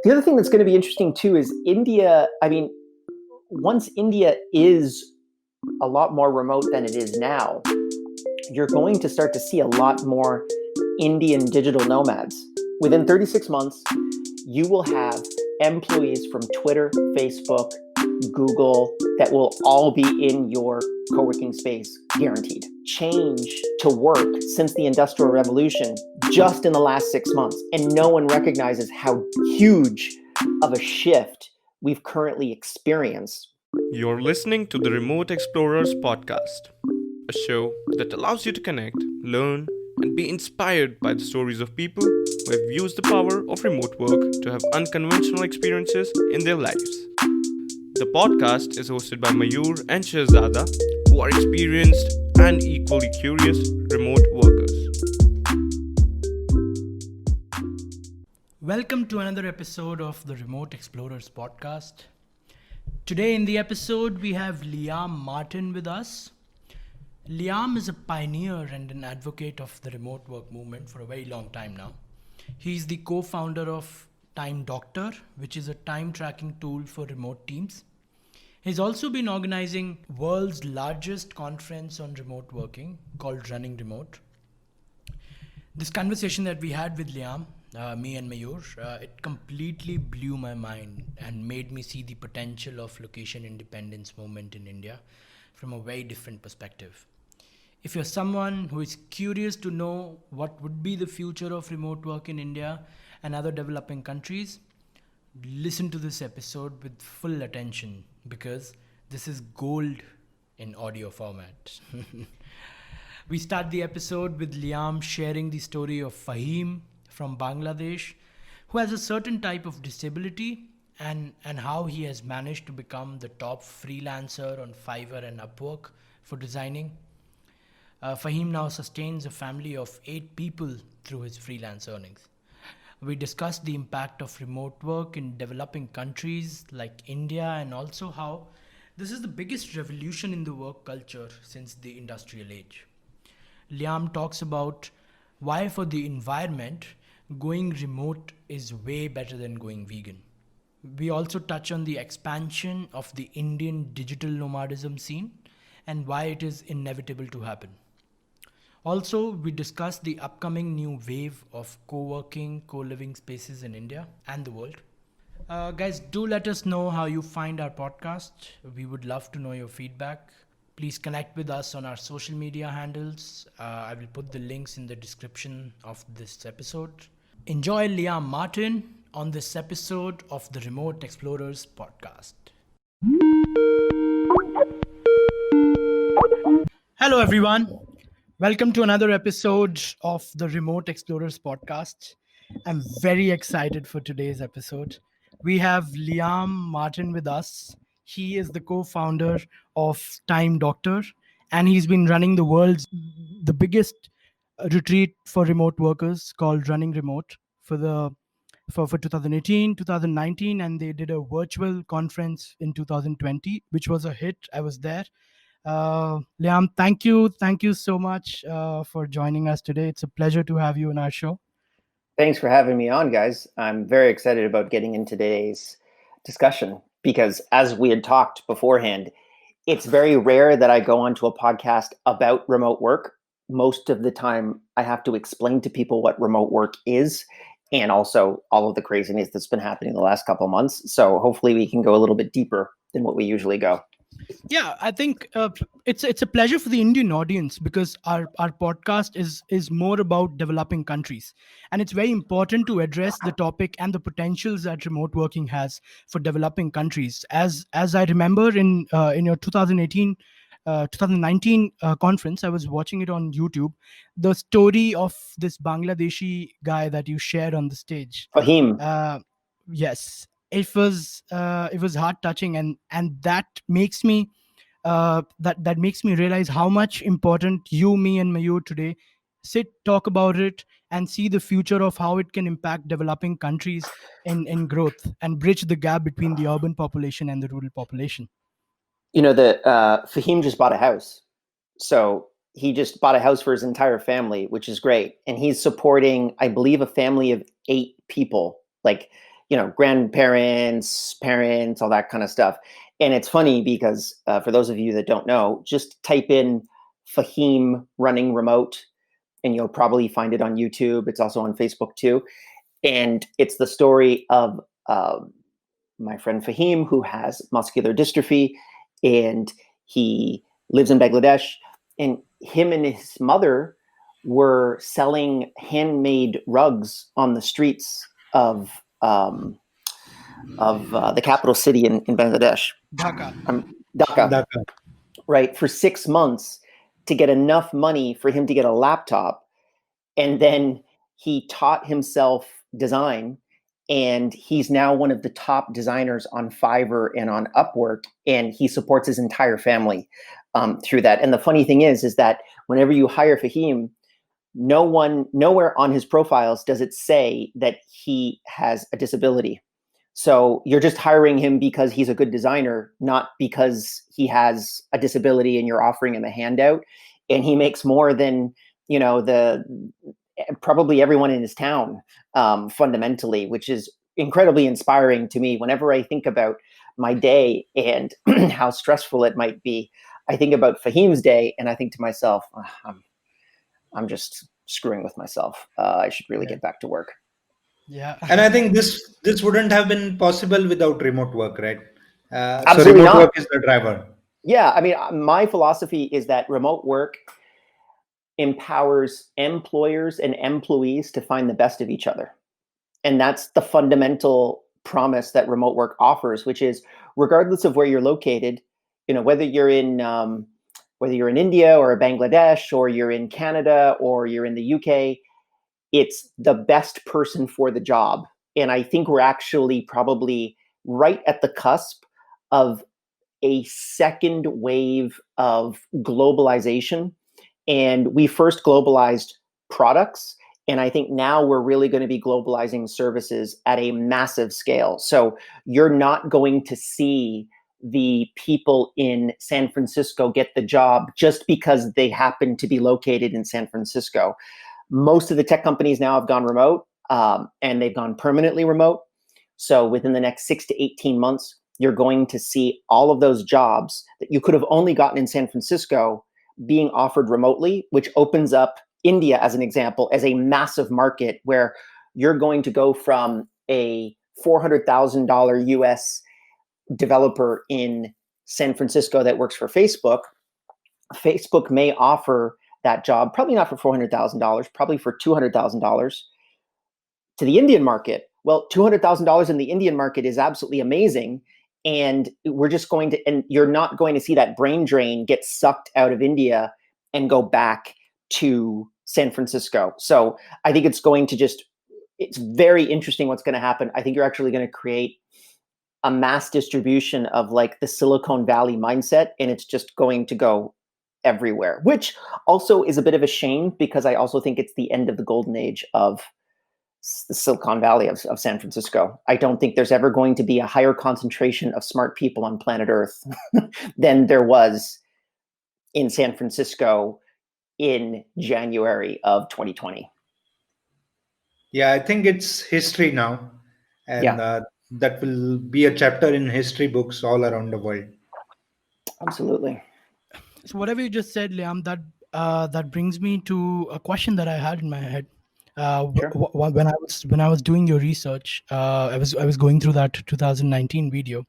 The other thing that's going to be interesting too is India. I mean, once India is a lot more remote than it is now, you're going to start to see a lot more Indian digital nomads. Within 36 months, you will have employees from Twitter, Facebook, Google that will all be in your co-working space, guaranteed. Change to work since the Industrial Revolution just in the last 6 months, and no one recognizes how huge of a shift we've currently experienced. You're listening to the Remote Explorers podcast, a show that allows you to connect, learn, and be inspired by the stories of people who have used the power of remote work to have unconventional experiences in their lives. The podcast is hosted by Mayur and Shahzada, who are experienced and equally curious remote workers. Welcome to another episode of the Remote Explorers podcast. Today in the episode, we have Liam Martin with us. Liam is a pioneer and an advocate of the remote work movement for a very long time now. He's the co-founder of Time Doctor, which is a time tracking tool for remote teams. He's also been organizing world's largest conference on remote working called Running Remote. This conversation that we had with Liam, me and Mayur, it completely blew my mind and made me see the potential of location independence movement in India from a very different perspective. If you're someone who is curious to know what would be the future of remote work in India and other developing countries, listen to this episode with full attention because this is gold in audio format. We start the episode with Liam sharing the story of Fahim from Bangladesh, who has a certain type of disability and how he has managed to become the top freelancer on Fiverr and Upwork for designing. Fahim now sustains a family of 8 people through his freelance earnings. We discussed the impact of remote work in developing countries like India and also how this is the biggest revolution in the work culture since the industrial age. Liam talks about why for the environment, going remote is way better than going vegan. We also touch on the expansion of the Indian digital nomadism scene and why it is inevitable to happen. Also, we discuss the upcoming new wave of co-working, co-living spaces in India and the world. Guys, do let us know how you find our podcast. We would love to know your feedback. Please connect with us on our social media handles. I will put the links in the description of this episode. Enjoy Liam Martin on this episode of the Remote Explorers podcast. Hello, everyone. Welcome to another episode of the Remote Explorers podcast. I'm very excited for today's episode. We have Liam Martin with us. He is the co-founder of Time Doctor, and he's been running the biggest retreat for remote workers called Running Remote for 2018, 2019, and they did a virtual conference in 2020, which was a hit. I was there. Liam, thank you so much for joining us today. It's a pleasure to have you on our show. Thanks for having me on, guys. I'm very excited about getting in today's discussion because, as we had talked beforehand, it's very rare that I go onto a podcast about remote work. Most of the time, I have to explain to people what remote work is and also all of the craziness that's been happening the last couple of months. So hopefully we can go a little bit deeper than what we usually go. Yeah, I think it's a pleasure for the Indian audience because our podcast is more about developing countries, and it's very important to address the topic and the potentials that remote working has for developing countries. As I remember in your 2019 conference, I was watching it on YouTube. The story of this Bangladeshi guy that you shared on the stage. Fahim. Yes, it was heart touching, and that makes me that makes me realize how much important you, me, and Mayur today talk about it and see the future of how it can impact developing countries in growth and bridge the gap between the urban population and the rural population. You know, Fahim just bought a house. So he just bought a house for his entire family, which is great. And he's supporting, I believe, a family of 8 people. Like, grandparents, parents, all that kind of stuff. And it's funny because for those of you that don't know, just type in Fahim running remote and you'll probably find it on YouTube. It's also on Facebook too. And it's the story of my friend Fahim, who has muscular dystrophy, and he lives in Bangladesh. And him and his mother were selling handmade rugs on the streets of the capital city in Bangladesh, Dhaka. Dhaka, Dhaka. right, for 6 months to get enough money for him to get a laptop. And then he taught himself design, and he's now one of the top designers on Fiverr and on Upwork, and he supports his entire family through that. And the funny thing is that whenever you hire Fahim, nowhere on his profiles does it say that he has a disability. So you're just hiring him because he's a good designer, not because he has a disability and you're offering him a handout. And he makes more than, probably everyone in his town, fundamentally, which is incredibly inspiring to me. Whenever I think about my day and how stressful it might be, I think about Fahim's day and I think to myself, I'm just screwing with myself. I should really get back to work. Yeah. And I think this wouldn't have been possible without remote work, right? So Absolutely remote not. work is the driver. Yeah, I mean, my philosophy is that remote work empowers employers and employees to find the best of each other. And that's the fundamental promise that remote work offers, which is regardless of where you're located, whether you're in India or Bangladesh, or you're in Canada, or you're in the UK, it's the best person for the job. And I think we're actually probably right at the cusp of a second wave of globalization. And we first globalized products. And I think now we're really going to be globalizing services at a massive scale. So you're not going to see the people in San Francisco get the job just because they happen to be located in San Francisco. Most of the tech companies now have gone remote, and they've gone permanently remote. So within the next 6 to 18 months, you're going to see all of those jobs that you could have only gotten in San Francisco being offered remotely, which opens up India, as an example, as a massive market where you're going to go from a $400,000 US developer in San Francisco that works for Facebook. Facebook may offer that job, probably not for $400,000, probably for $200,000 to the Indian market. Well, $200,000 in the Indian market is absolutely amazing. And you're not going to see that brain drain get sucked out of India and go back to San Francisco. So I think it's very interesting what's going to happen. I think you're actually going to create a mass distribution of like the Silicon Valley mindset, and it's just going to go everywhere, which also is a bit of a shame because I also think it's the end of the golden age of the Silicon Valley of San Francisco. I don't think there's ever going to be a higher concentration of smart people on planet Earth than there was in San Francisco in January of 2020. Yeah, I think it's history now. And Yeah. That will be a chapter in history books all around the world. Absolutely. So whatever you just said, Liam, that brings me to a question that I had in my head. Sure. When I was doing your research, I was going through that 2019 video,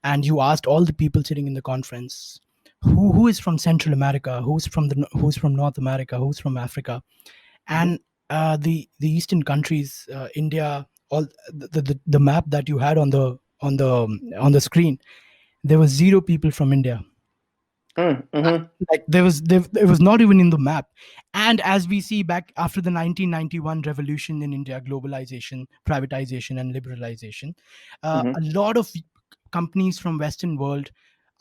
and you asked all the people sitting in the conference, who is from Central America, who's from North America, who's from Africa, and the eastern countries, India, all the map that you had on the screen, there was 0 people from India. Mm-hmm. Like there was not even in the map. And as we see back after the 1991 revolution in India, globalization, privatization, and liberalization, a lot of companies from Western world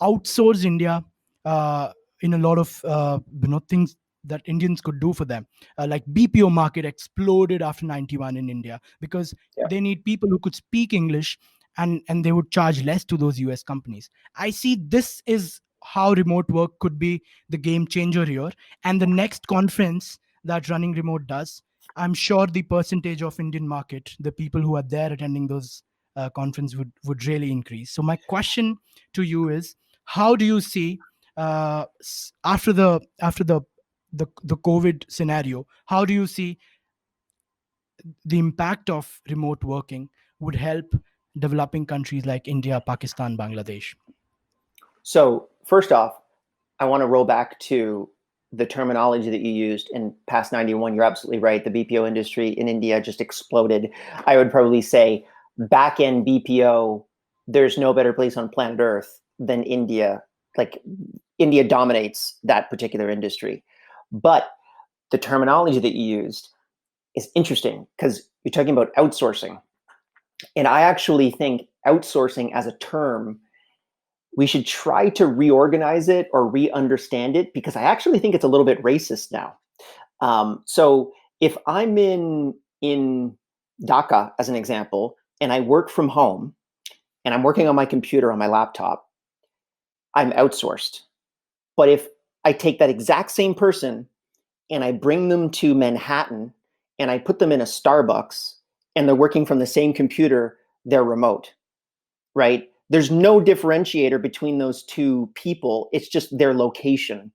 outsourced India in a lot of things that Indians could do for them. Like BPO market exploded after 91 in India because they need people who could speak English, and they would charge less to those US companies. I see this is how remote work could be the game changer here. And the next conference that Running Remote does, I'm sure the percentage of Indian market, the people who are there attending those conference would really increase. So my question to you is, how do you see after the COVID scenario, how do you see the impact of remote working would help developing countries like India, Pakistan, Bangladesh? So first off, I want to roll back to the terminology that you used in past 91. You're absolutely right. The BPO industry in India just exploded. I would probably say back end BPO, there's no better place on planet Earth than India. Like India dominates that particular industry. But the terminology that you used is interesting because you're talking about outsourcing. And I actually think outsourcing as a term, we should try to reorganize it or re-understand it, because I actually think it's a little bit racist now. So if I'm in Dhaka, as an example, and I work from home and I'm working on my computer on my laptop, I'm outsourced. But if I take that exact same person and I bring them to Manhattan and I put them in a Starbucks and they're working from the same computer, they're remote, right? There's no differentiator between those two people. It's just their location.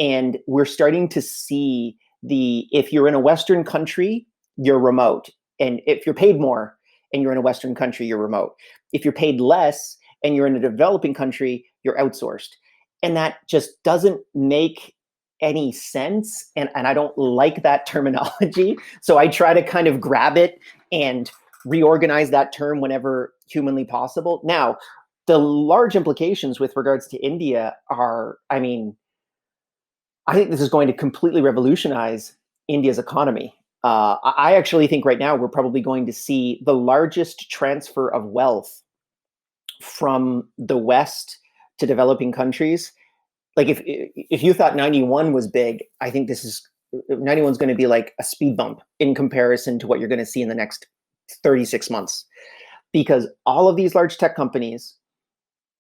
And we're starting to see if you're in a Western country, you're remote. And if you're paid more and you're in a Western country, you're remote. If you're paid less and you're in a developing country, you're outsourced. And that just doesn't make any sense. And I don't like that terminology. So I try to kind of grab it and reorganize that term whenever humanly possible. Now, the large implications with regards to India are, I mean, I think this is going to completely revolutionize India's economy. I actually think right now we're probably going to see the largest transfer of wealth from the West to developing countries. Like if you thought 91 was big, I think 91 is going to be like a speed bump in comparison to what you're going to see in the next 36 months. Because all of these large tech companies,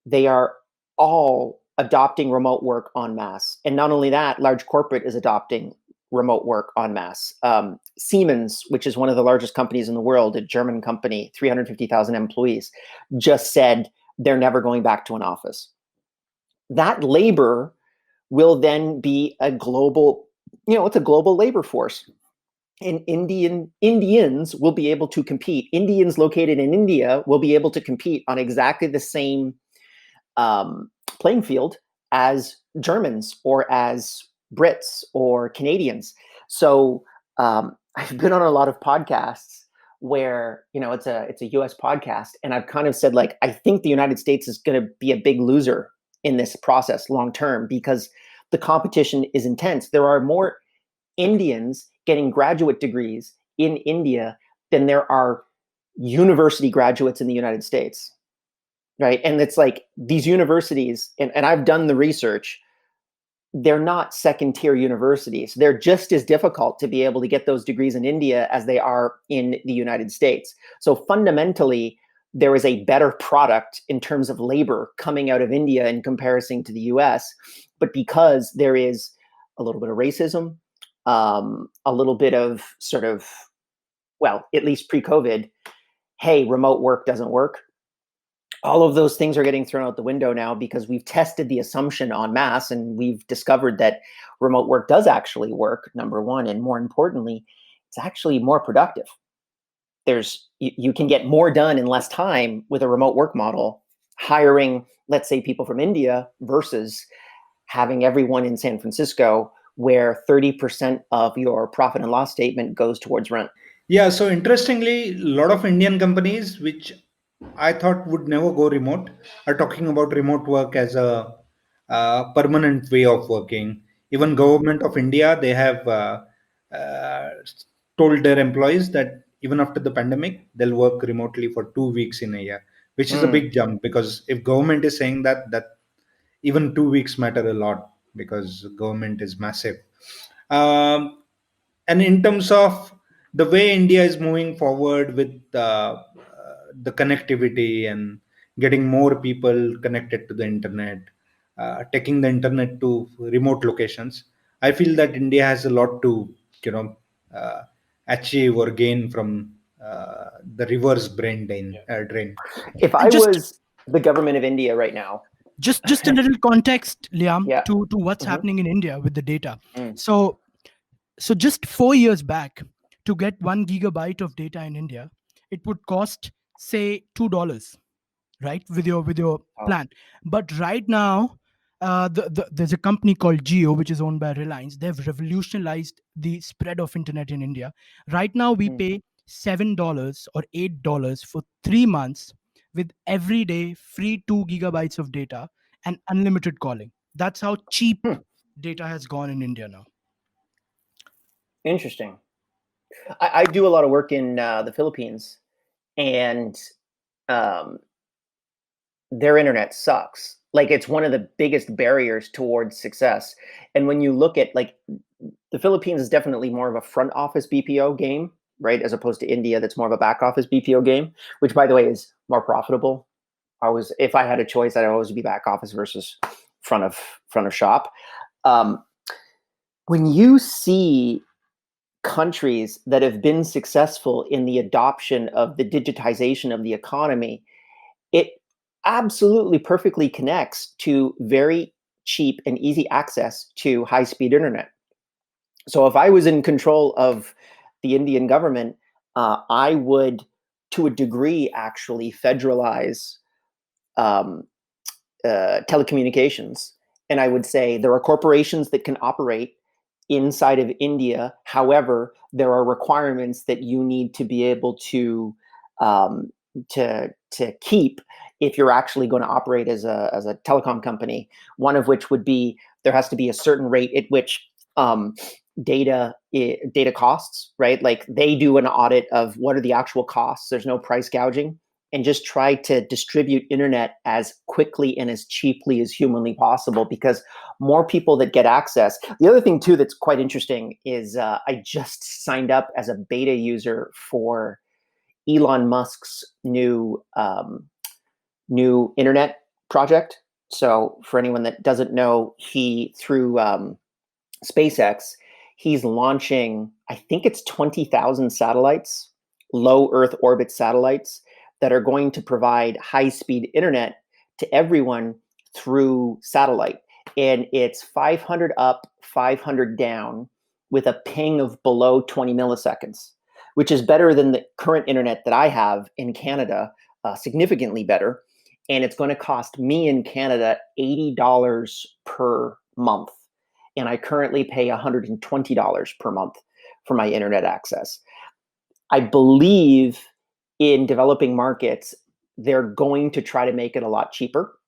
they are all adopting remote work en masse. And not only that, large corporate is adopting remote work en masse. Siemens, which is one of the largest companies in the world, a German company, 350,000 employees, just said they're never going back to an office. That labor will then be a global, it's a global labor force. And Indians will be able to compete. Indians located in India will be able to compete on exactly the same playing field as Germans or as Brits or Canadians. So I've been on a lot of podcasts where it's a US podcast, and I've kind of said, like, I think the United States is going to be a big loser in this process long term because the competition is intense. There are more Indians getting graduate degrees in India than there are university graduates in the United States. Right. And it's like these universities, and I've done the research, they're not second tier universities. They're just as difficult to be able to get those degrees in India as they are in the United States. So fundamentally, there is a better product in terms of labor coming out of India in comparison to the US. But because there is a little bit of racism, a little bit of sort of, well, at least pre-COVID, hey, remote work doesn't work. All of those things are getting thrown out the window now because we've tested the assumption en masse, and we've discovered that remote work does actually work, number one. And more importantly, it's actually more productive. You can get more done in less time with a remote work model, hiring, let's say, people from India versus having everyone in San Francisco, where 30% of your profit and loss statement goes towards rent. Yeah, so interestingly, a lot of Indian companies, which I thought would never go remote, are talking about remote work as a permanent way of working. Even government of India, they have uh, told their employees that even after the pandemic, they'll work remotely for 2 weeks in a year, which is a big jump, because if government is saying that even 2 weeks matter a lot because government is massive. Um, and in terms of the way India is moving forward with the connectivity and getting more people connected to the internet, taking the internet to remote locations, I feel that India has a lot to you know uh, achieve or gain from the reverse brain drain. If I And just was the government of India right now, just a little context, Liam, yeah. to what's Hmm. happening in India with the data. Mm. So just 4 years back, to get 1 gigabyte of data in India, it would cost say $2, right, with your Oh. plan. But right now, there's a company called Geo, which is owned by Reliance. They've revolutionized the spread of internet in India. Right now we Mm. pay $7 or $8 for 3 months, with every day free 2 gigabytes of data and unlimited calling. That's how cheap Hmm. data has gone in India now. Interesting. I do a lot of work in the Philippines, and um, their internet sucks. Like, it's one of the biggest barriers towards success. And when you look at, like, the Philippines is definitely more of a front office BPO game, right, as opposed to India, that's more of a back office BPO game, which, by the way, is more profitable. If I had a choice, I'd always be back office versus front of shop. Um, when you see countries that have been successful in the adoption of the digitization of the economy, it absolutely perfectly connects to very cheap and easy access to high-speed internet. So if I was in control of the Indian government, I would, to a degree, actually federalize um, telecommunications. And I would say there are corporations that can operate inside of India. However, there are requirements that you need to be able um, to keep if you're actually going to operate as a telecom company. One of which would be there has to be a certain rate at which data costs, right? Like, they do an audit of what are the actual costs. There's no price gouging, and just try to distribute internet as quickly and as cheaply as humanly possible, because more people that get access. The other thing too that's quite interesting is I just signed up as a beta user for Elon Musk's new internet project. So for anyone that doesn't know, he through SpaceX, he's launching, I think it's 20,000 satellites, low Earth orbit satellites, that are going to provide high-speed internet to everyone through satellite. And it's 500 up, 500 down, with a ping of below 20 milliseconds, which is better than the current internet that I have in Canada, significantly better. And it's going to cost me in Canada $80 per month. And I currently pay $120 per month for my internet access. I believe in developing markets, they're going to try to make it a lot cheaper.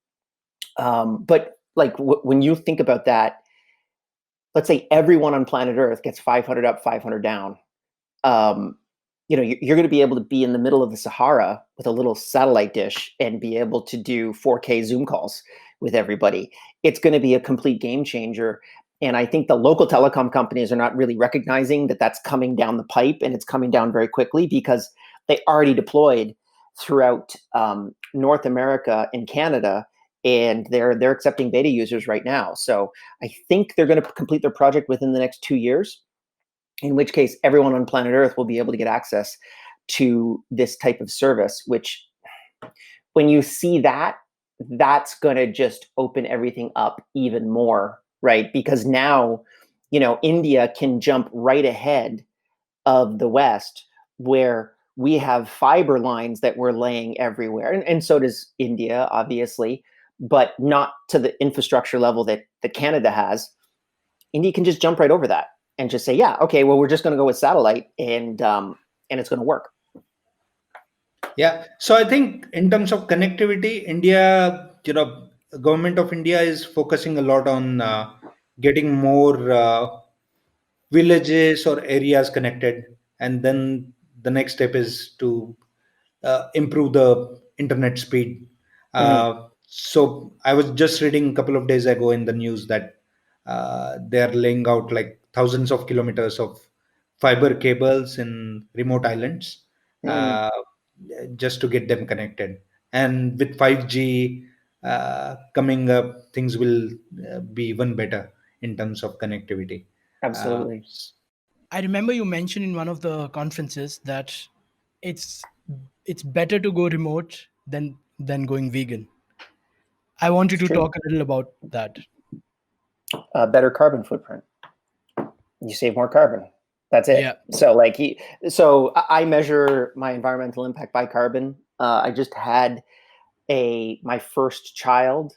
But like when you think about that, let's say everyone on planet Earth gets 500 up, 500 down. You're going to be able to be in the middle of the Sahara with a little satellite dish and be able to do 4K Zoom calls with everybody. It's going to be a complete game changer. And I think the local telecom companies are not really recognizing that that's coming down the pipe, and it's coming down very quickly because they already deployed throughout North America and Canada, and they're accepting beta users right now. So I think they're going to complete their project within the next 2 years, in which case everyone on planet Earth will be able to get access to this type of service, which, when you see that, that's going to just open everything up even more, right? Because now, India can jump right ahead of the West, where we have fiber lines that we're laying everywhere. And so does India, obviously, but not to the infrastructure level that Canada has. India can just jump right over that and just say, yeah, okay, well, we're just going to go with satellite, and it's going to work. Yeah. So I think in terms of connectivity, India, government of India is focusing a lot on getting more villages or areas connected, and then the next step is to improve the internet speed. Mhm. So I was just reading a couple of days ago in the news that they are laying out like thousands of kilometers of fiber cables in remote islands, Mm, uh, just to get them connected. And with 5G coming up, things will be even better in terms of connectivity. Uh, absolutely. I remember you mentioned in one of the conferences that it's better to go remote than going vegan. I want you It's to true. talk a little about that. A better carbon footprint. You save more carbon. That's it. Yeah. So I measure my environmental impact by carbon. I just had my first child,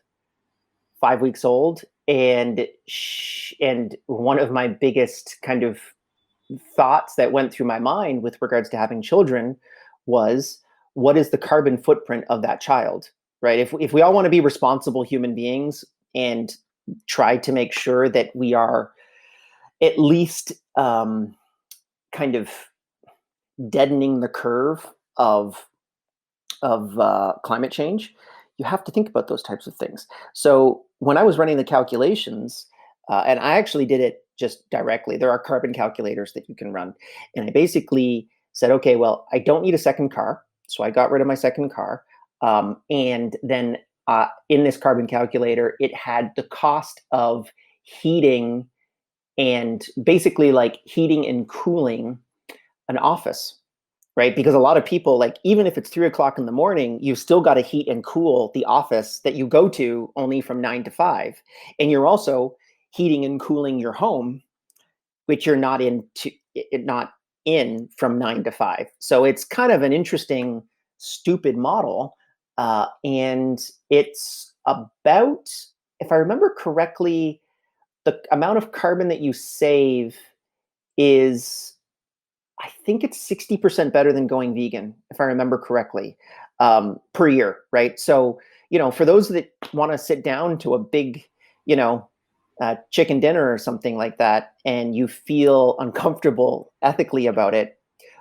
5 weeks old, and one of my biggest kind of thoughts that went through my mind with regards to having children was, what is the carbon footprint of that child, right? If we all want to be responsible human beings and try to make sure that we are at least kind of deadening the curve of climate change, you have to think about those types of things. So when I was running the calculations, and I actually did it just directly, there are carbon calculators that you can run. And I basically said, okay, well, I don't need a second car. So I got rid of my second car. And then in this carbon calculator, it had the cost of heating and basically like heating and cooling an office, right? Because a lot of people, like, even if it's 3 o'clock in the morning, you still got to heat and cool the office that you go to only from 9 to 5. And you're also heating and cooling your home, which you're not in from 9 to 5. So it's kind of an interesting, stupid model. And it's about, if I remember correctly, the amount of carbon that you save is, I think it's 60% better than going vegan, if I remember correctly, per year, right? So, for those that want to sit down to a big, chicken dinner or something like that, and you feel uncomfortable ethically about it,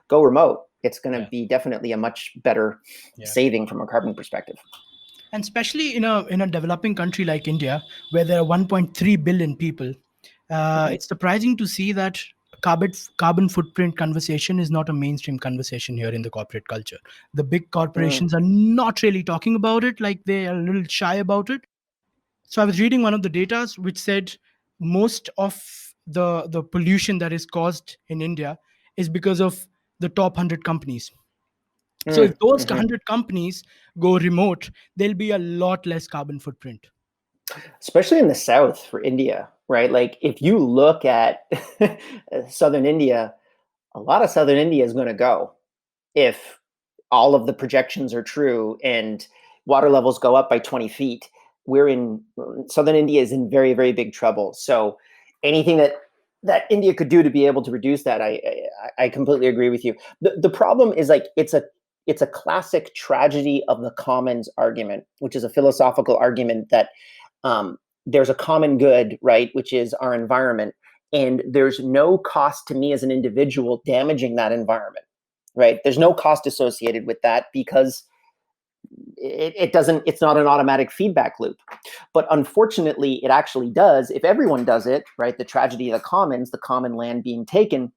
go remote. It's going to be definitely a much better saving from a carbon perspective. And especially in a developing country like India, where there are 1.3 billion people, it's surprising to see that carbon footprint conversation is not a mainstream conversation here in the corporate culture. The big corporations are not really talking about it, like they are a little shy about it. So I was reading one of the data which said most of the pollution that is caused in India is because of the top 100 companies. So if those 100 companies go remote, there'll be a lot less carbon footprint. Especially in the south for India, right? Like, if you look at southern India, a lot of southern India is going to go if all of the projections are true and water levels go up by 20 feet. Southern India is in very, very big trouble. So anything that India could do to be able to reduce that, I completely agree with you. The problem is, like, it's a classic tragedy of the commons argument, which is a philosophical argument that there's a common good, right, which is our environment, and there's no cost to me as an individual damaging that environment, right? There's no cost associated with that because it's not an automatic feedback loop. But unfortunately, it actually does. If everyone does it, right, the tragedy of the commons, the common land being taken,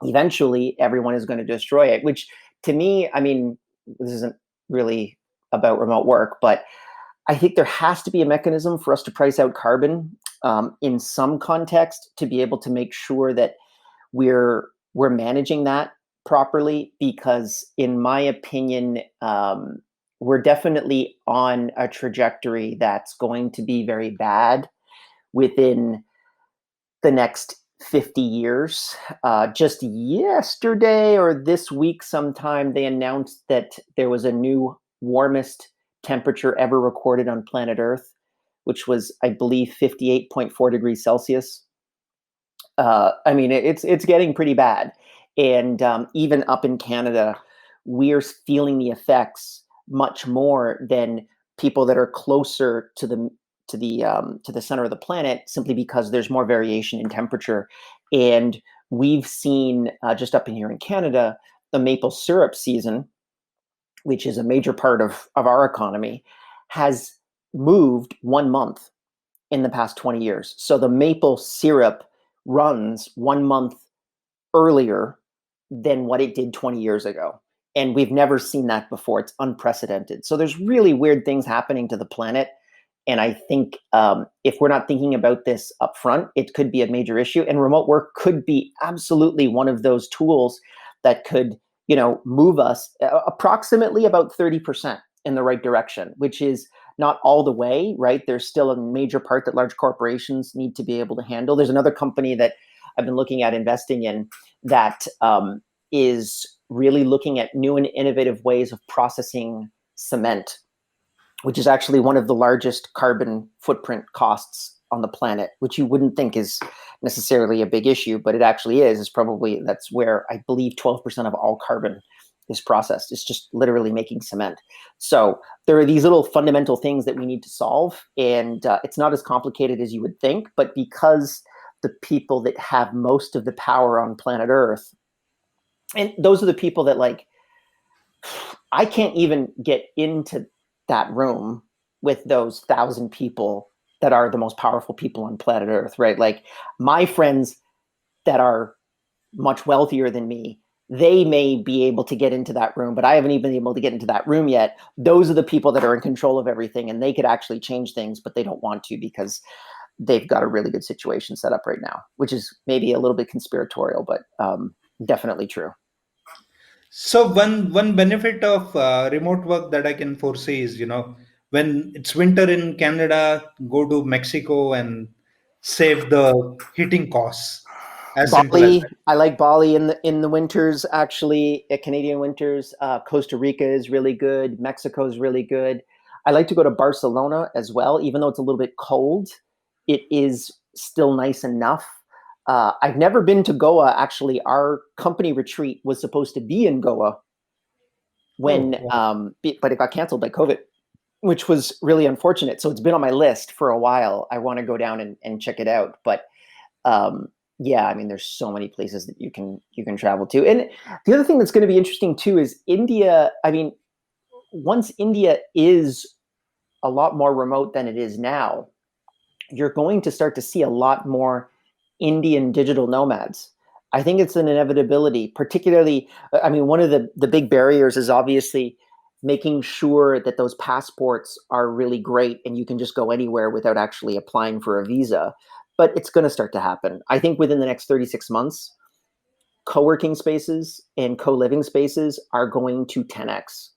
eventually everyone is going to destroy it, which, to me, I mean, this isn't really about remote work, but I think there has to be a mechanism for us to price out carbon in some context to be able to make sure that we're managing that properly. Because, in my opinion, we're definitely on a trajectory that's going to be very bad within the next 50 years. Just yesterday or this week sometime, they announced that there was a new warmest temperature ever recorded on planet Earth, which was, I believe, 58.4 degrees Celsius. I mean, it's getting pretty bad. And even up in Canada, we're feeling the effects much more than people that are closer to the center of the planet, simply because there's more variation in temperature. And we've seen, just up in here in Canada, the maple syrup season, which is a major part of our economy, has moved 1 month in the past 20 years. So the maple syrup runs 1 month earlier than what it did 20 years ago. And we've never seen that before. It's unprecedented. So there's really weird things happening to the planet. And I think if we're not thinking about this up front, it could be a major issue. And remote work could be absolutely one of those tools that could move us approximately about 30% in the right direction, which is not all the way, right? There's still a major part that large corporations need to be able to handle. There's another company that I've been looking at investing in that is really looking at new and innovative ways of processing cement, which is actually one of the largest carbon footprint costs on the planet, which you wouldn't think is necessarily a big issue, but it actually is. That's where I believe 12% of all carbon is processed. It's just literally making cement. So there are these little fundamental things that we need to solve, and it's not as complicated as you would think, but because the people that have most of the power on planet Earth, and those are the people that, like, I can't even get into that room with those 1,000 people that are the most powerful people on planet Earth, right? Like, my friends that are much wealthier than me, they may be able to get into that room, but I haven't even been able to get into that room yet. Those are the people that are in control of everything, and they could actually change things, but they don't want to because they've got a really good situation set up right now, which is maybe a little bit conspiratorial, but definitely true. So one benefit of remote work that I can foresee is, when it's winter in Canada, go to Mexico and save the heating costs. As simple as Bali, that. I like Bali in the winters. Actually, Canadian winters. Costa Rica is really good. Mexico is really good. I like to go to Barcelona as well, even though it's a little bit cold. It is still nice enough. I've never been to Goa. Actually, our company retreat was supposed to be in Goa when, Oh, wow. but it got canceled by COVID, which was really unfortunate. So it's been on my list for a while. I want to go down and check it out, but yeah, I mean, there's so many places that you can travel to. And the other thing that's going to be interesting too is India. I mean, once India is a lot more remote than it is now, you're going to start to see a lot more Indian digital nomads. I think it's an inevitability, particularly, I mean, one of the big barriers is obviously making sure that those passports are really great and you can just go anywhere without actually applying for a visa. But it's going to start to happen. I think within the next 36 months, co-working spaces and co-living spaces are going to 10x.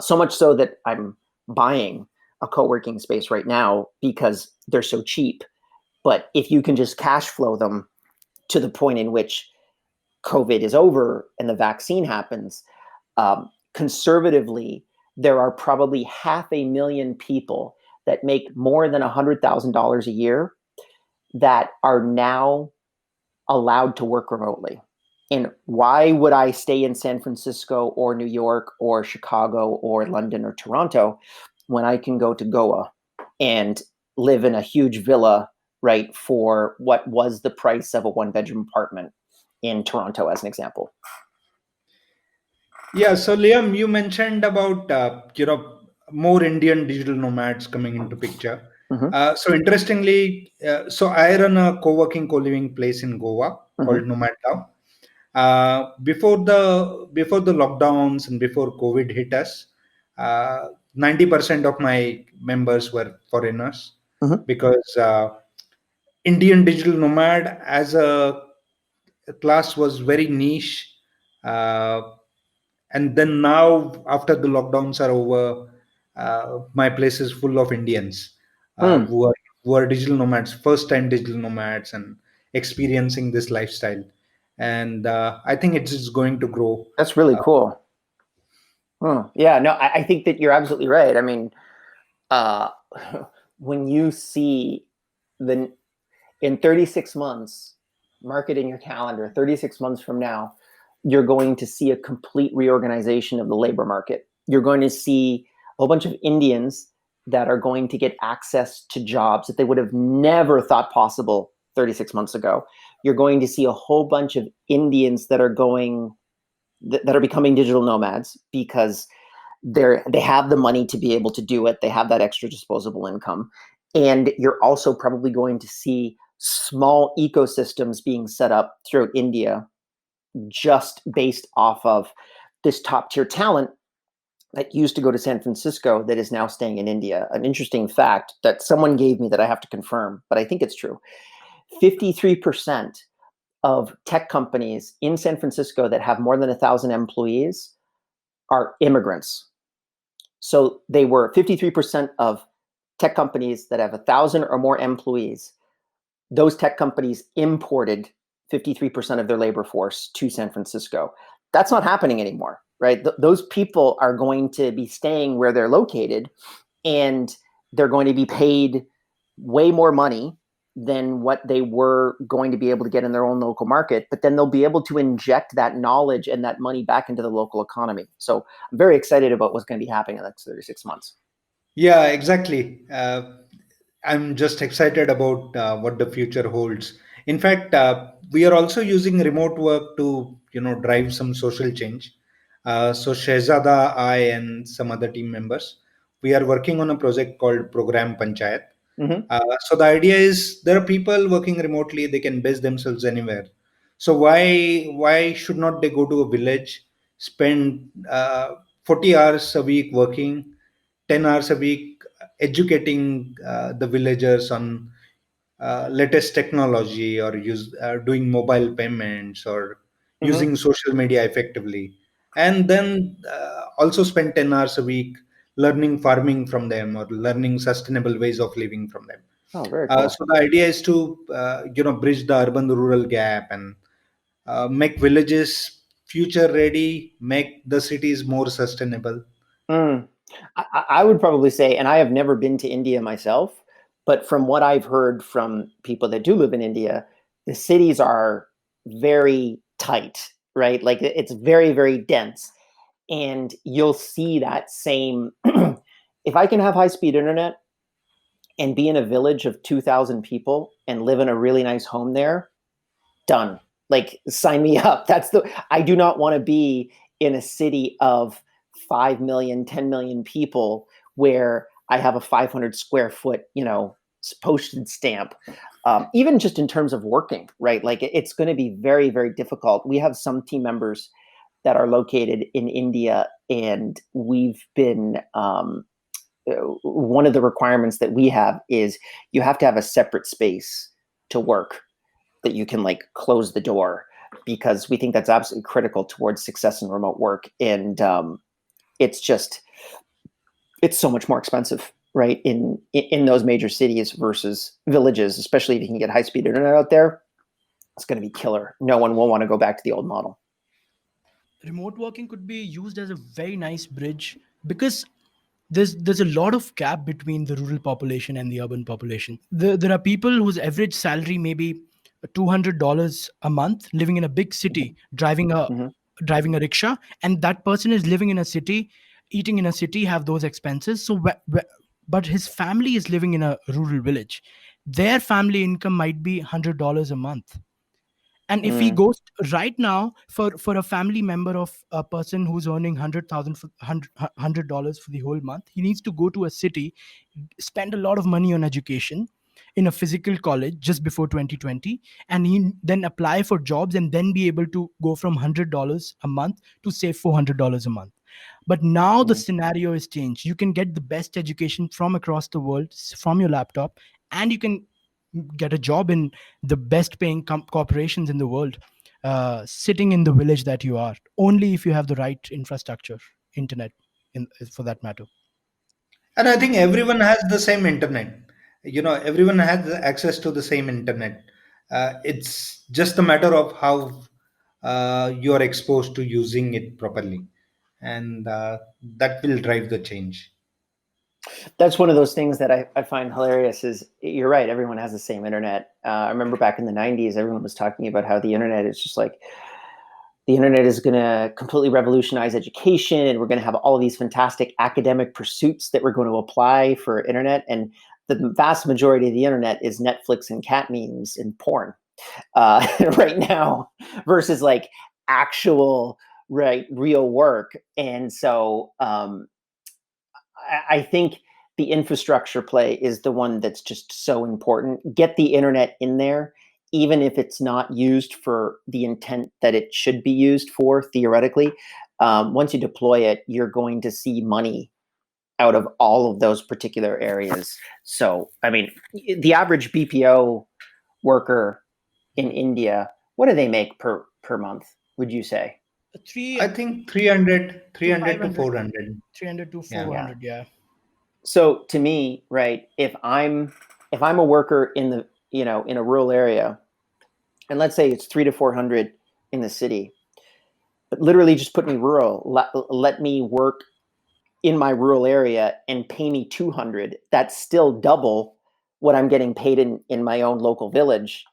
So much so that I'm buying a co-working space right now because they're so cheap. But if you can just cash flow them to the point in which COVID is over and the vaccine happens, conservatively, there are probably 500,000 people that make more than $100,000 a year that are now allowed to work remotely. And why would I stay in San Francisco or New York or Chicago or London or Toronto when I can go to Goa and live in a huge villa, right, for what was the price of a one-bedroom apartment in Toronto, as an example? Yeah, so Liam, you mentioned about more Indian digital nomads coming into picture. Mm-hmm. So interestingly, so I run a co-living place in Goa Mm-hmm. called Nomad Now. Before the lockdowns and before COVID hit us, 90% of my members were foreigners Mm-hmm. because Indian digital nomad as a class was very niche. Uh, and then now, after the lockdowns are over, my place is full of Indians Mm, who are digital nomads, first time digital nomads, and experiencing this lifestyle. And I think it's just going to grow. that's really Uh, cool. Yeah, no, I think that you're absolutely right. I mean, uh, when you see the in 36 months, mark it in your calendar, 36 months from now, you're going to see a complete reorganization of the labor market. You're going to see a whole bunch of Indians that are going to get access to jobs that they would have never thought possible 36 months ago. You're going to see a whole bunch of Indians that are becoming digital nomads because they have the money to be able to do it. They have that extra disposable income. And you're also probably going to see small ecosystems being set up throughout India just based off of this top tier talent that used to go to San Francisco that is now staying in India. An interesting fact that someone gave me that I have to confirm, but I think it's true. 53% of tech companies in San Francisco that have more than 1,000 employees are immigrants. So they were 53% of tech companies that have 1,000 or more employees. Those tech companies imported 53% of their labor force to San Francisco. That's not happening anymore, right? Those people are going to be staying where they're located, and they're going to be paid way more money than what they were going to be able to get in their own local market, but then they'll be able to inject that knowledge and that money back into the local economy. So I'm very excited about what's going to be happening in the next 36 months. Yeah, exactly. I'm just excited about what the future holds. In fact, we are also using remote work to, drive some social change. So Shehzada, I, and some other team members, we are working on a project called Program Panchayat. Mm-hmm. So the idea is there are people working remotely; they can base themselves anywhere. So why should not they go to a village, spend 40 hours a week working, 10 hours a week educating the villagers on latest technology, or doing mobile payments, or Mm-hmm. using social media effectively, and then also spend 10 hours a week learning farming from them, or learning sustainable ways of living from them. Oh, very cool. So the idea is to bridge the urban rural gap, and make villages future ready, make the cities more sustainable. Mm. I would probably say, and I have never been to India myself, but from what I've heard from people that do live in India, the cities are very tight, right? Like it's very, very dense. And you'll see that same, if I can have high speed internet and be in a village of 2,000 people and live in a really nice home there, done. Like, sign me up. I do not want to be in a city of 5 million, 10 million people where I have a 500 square foot, postage stamp. Even just in terms of working, right? Like, it's going to be very, very difficult. We have some team members that are located in India, and we've been, one of the requirements that we have is you have to have a separate space to work that you can like close the door, because we think that's absolutely critical towards success in remote work. And it's so much more expensive, right? In those major cities versus villages, especially if you can get high speed internet out there, it's going to be killer. No one will want to go back to the old model. Remote working could be used as a very nice bridge, because there's a lot of gap between the rural population and the urban population. There are people whose average salary may be $200 a month, living in a big city, Mm-hmm. driving a rickshaw, and that person is living in a city, eating in a city, have those expenses. So but his family is living in a rural village. Their family income might be $100 a month. And if he Mm. goes right now, for a family member of a person who's earning 100,000 for $100 for the whole month, he needs to go to a city, spend a lot of money on education in a physical college just before 2020, and he then apply for jobs and then be able to go from $100 a month to say $400 a month. But now the Mm. scenario is changed. You can get the best education from across the world from your laptop, and you can get a job in the best paying corporations in the world, sitting in the village that you are, only if you have the right infrastructure, internet, for that matter. And I think everyone has the same internet. Everyone has access to the same internet. It's just a matter of how you are exposed to using it properly, and that will drive the change. That's one of those things that I find hilarious. Is you're right, everyone has the same internet. I remember back in the 90s, everyone was talking about how the internet is just like, the internet is going to completely revolutionize education, and we're going to have all of these fantastic academic pursuits that we're going to apply for internet. And the vast majority of the internet is Netflix and cat memes and porn right now, versus like actual, right, real work. And so I think the infrastructure play is the one that's just so important. Get the internet in there, even if it's not used for the intent that it should be used for, theoretically. Once you deploy it, you're going to see money out of all of those particular areas. So, I mean, the average BPO worker in India What do they make per month, would you say? I think 300 to 300 to 500, 400. 300 to Yeah. 400. Yeah. So to me, right, if I'm a worker in the, in a rural area, and let's say it's 300 to 400 in the city, but literally just put me rural, let me work in my rural area and pay me 200, that's still double what I'm getting paid in my own local village.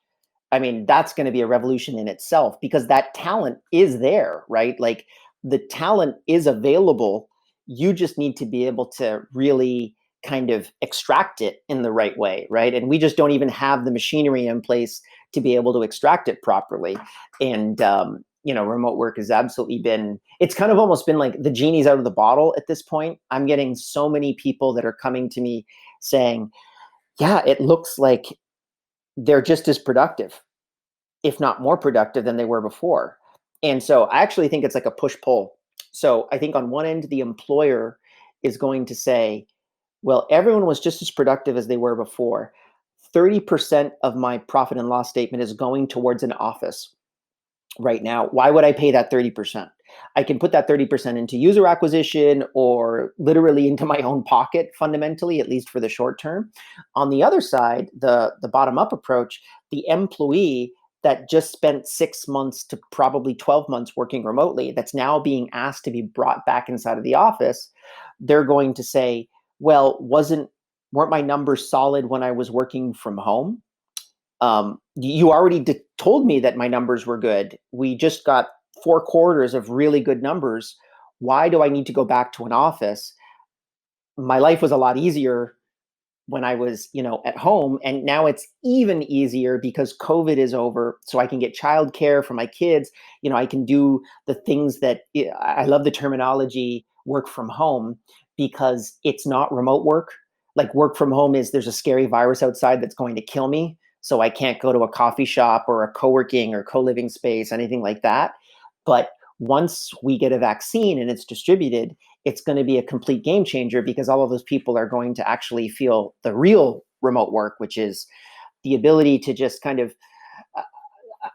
I mean, that's going to be a revolution in itself, because that talent is there, right? Like, the talent is available. You just need to be able to really kind of extract it in the right way, right? And we just don't even have the machinery in place to be able to extract it properly. And remote work has absolutely been, it's kind of almost been like the genie's out of the bottle at this point. I'm getting so many people that are coming to me saying, yeah, it looks like they're just as productive, if not more productive than they were before. And so I actually think it's like a push-pull. So I think on one end, the employer is going to say, well, everyone was just as productive as they were before. 30% of my profit and loss statement is going towards an office right now. Why would I pay that 30%? I can put that 30% into user acquisition, or literally into my own pocket, fundamentally, at least for the short term. On the other side, the bottom up approach, the employee that just spent 6 months to probably 12 months working remotely, that's now being asked to be brought back inside of the office, they're going to say, well, weren't my numbers solid when I was working from home? You already told me that my numbers were good. We just got 4 quarters of really good numbers. Why do I need to go back to an office? My life was a lot easier when I was, at home, and now it's even easier because COVID is over. So I can get childcare for my kids. I can do the things that, I love the terminology work from home, because it's not remote work. Like, work from home is, there's a scary virus outside that's going to kill me. So I can't go to a coffee shop or a co-working or co-living space, anything like that. But once we get a vaccine and it's distributed, it's going to be a complete game changer, because all of those people are going to actually feel the real remote work, which is the ability to just kind of,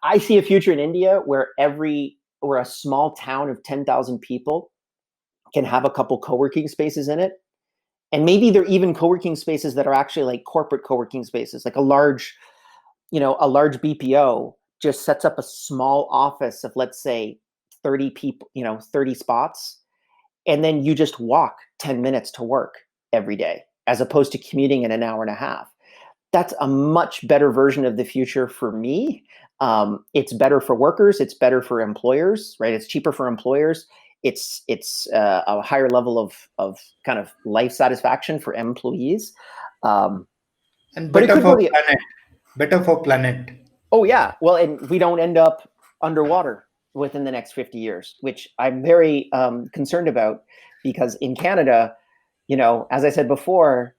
I see a future in India where a small town of 10,000 people can have a couple co-working spaces in it. And maybe they're even co-working spaces that are actually like corporate co-working spaces, like a large BPO just sets up a small office of, let's say, 30 people, 30 spots. And then you just walk 10 minutes to work every day, as opposed to commuting in an hour and a half. That's a much better version of the future for me. It's better for workers. It's better for employers, right? It's cheaper for employers. It's a higher level of kind of life satisfaction for employees. And But it better could go for the planet. Better for planet. Oh yeah, well, and we don't end up underwater within the next 50 years, which I'm very concerned about, because in Canada, as I said before,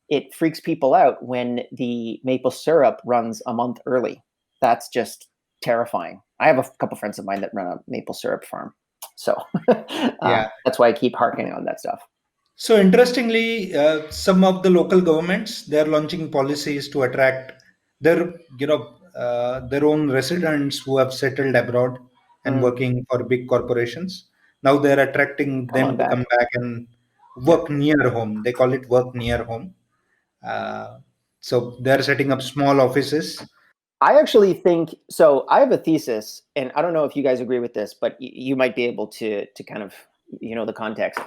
it freaks people out when the maple syrup runs a month early. That's just terrifying. I have a couple friends of mine that run a maple syrup farm, so Yeah. that's why I keep harking on that stuff. So interestingly, some of the local governments, they're launching policies to attract their their own residents who have settled abroad and working for big corporations. Now they're attracting Come on them to back. come back and Yeah. work near home. They call it work near home. Uh, so they're setting up small offices. I actually think so. I have a thesis, and I don't know if you guys agree with this, but you might be able to kind of the context.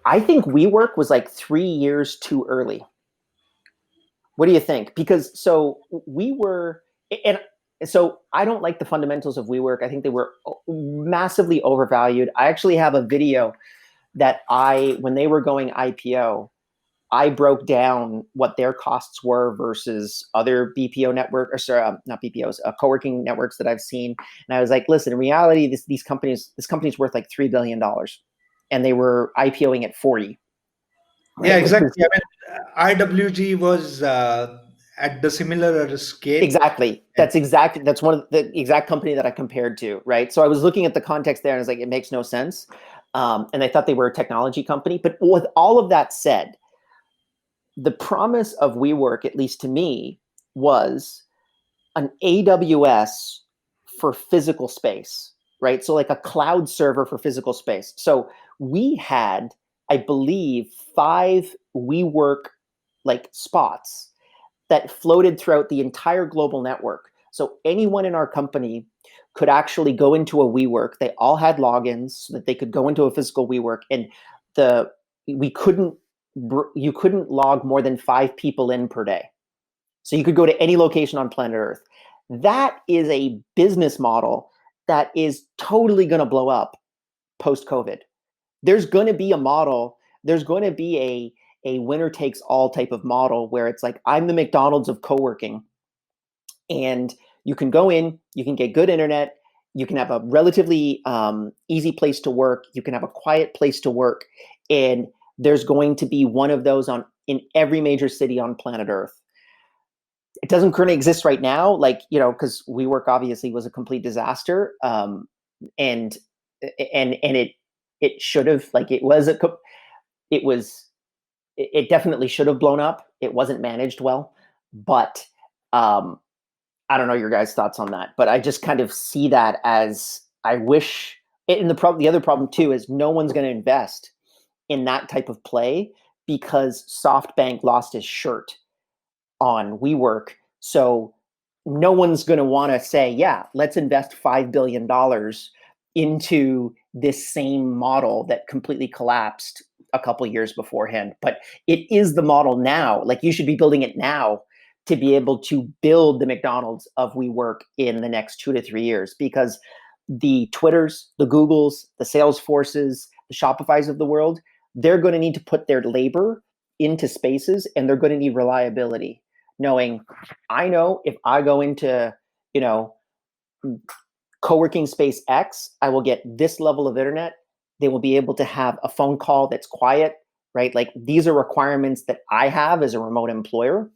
I think WeWork was like 3 years too early. What do you think? Because so we were, and so I don't like the fundamentals of WeWork. I think they were massively overvalued. I actually have a video that when they were going IPO, I broke down what their costs were versus other BPO network, or sorry, not BPOs, co-working networks that I've seen. And I was like, listen, in reality, this company's worth like $3 billion, and they were IPOing at 40. Yeah, Right? Which was exactly. I mean, IWG was at the similar scale. exactly. That's one of the exact company that I compared to, right? So I was looking at the context there, and I was like, it makes no sense. And I thought they were a technology company. But with all of that said, the promise of WeWork, at least to me, was an AWS for physical space, right? So like a cloud server for physical space. So we had, I believe, 5 WeWork like spots that floated throughout the entire global network. So anyone in our company could actually go into a WeWork. They all had logins so that they could go into a physical WeWork, and you couldn't log more than 5 people in per day. So you could go to any location on planet Earth. That is a business model that is totally going to blow up post-COVID. There's going to be a model, there's going to be a winner takes all type of model where it's like, I'm the McDonald's of co-working, and you can go in, you can get good internet, you can have a relatively easy place to work, you can have a quiet place to work, and there's going to be one of those in every major city on planet Earth. It doesn't currently exist right now, like, because WeWork obviously was a complete disaster, and it should have, like, it definitely should have blown up. It wasn't managed well, but I don't know your guys' thoughts on that, but I just kind of see that as, I wish. And the other problem too is no one's going to invest in that type of play because SoftBank lost his shirt on WeWork. So no one's going to want to say, yeah, let's invest $5 billion into this same model that completely collapsed a couple years beforehand. But it is the model now. Like, you should be building it now to be able to build the McDonald's of WeWork in the next 2 to 3 years, because the Twitters, the Googles, the Salesforces, the Shopifys of the world, they're going to need to put their labor into spaces, and they're going to need reliability. Knowing, I know if I go into, co-working space X, I will get this level of internet. They will be able to have a phone call that's quiet, right? Like, these are requirements that I have as a remote employer.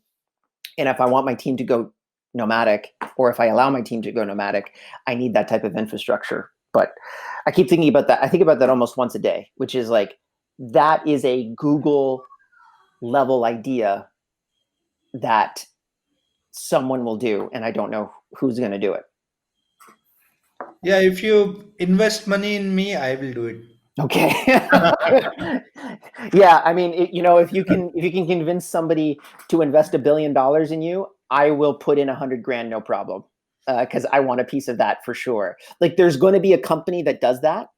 And if I want my team to go nomadic, or if I allow my team to go nomadic, I need that type of infrastructure. But I keep thinking about that. I think about that almost once a day, which is like, that is a Google level idea that someone will do, and I don't know who's going to do it. Yeah, if you invest money in me, I will do it. Okay. Yeah, I mean, if you can convince somebody to invest $1 billion in you, I will put in $100,000, no problem, because I want a piece of that for sure. Like, there's going to be a company that does that,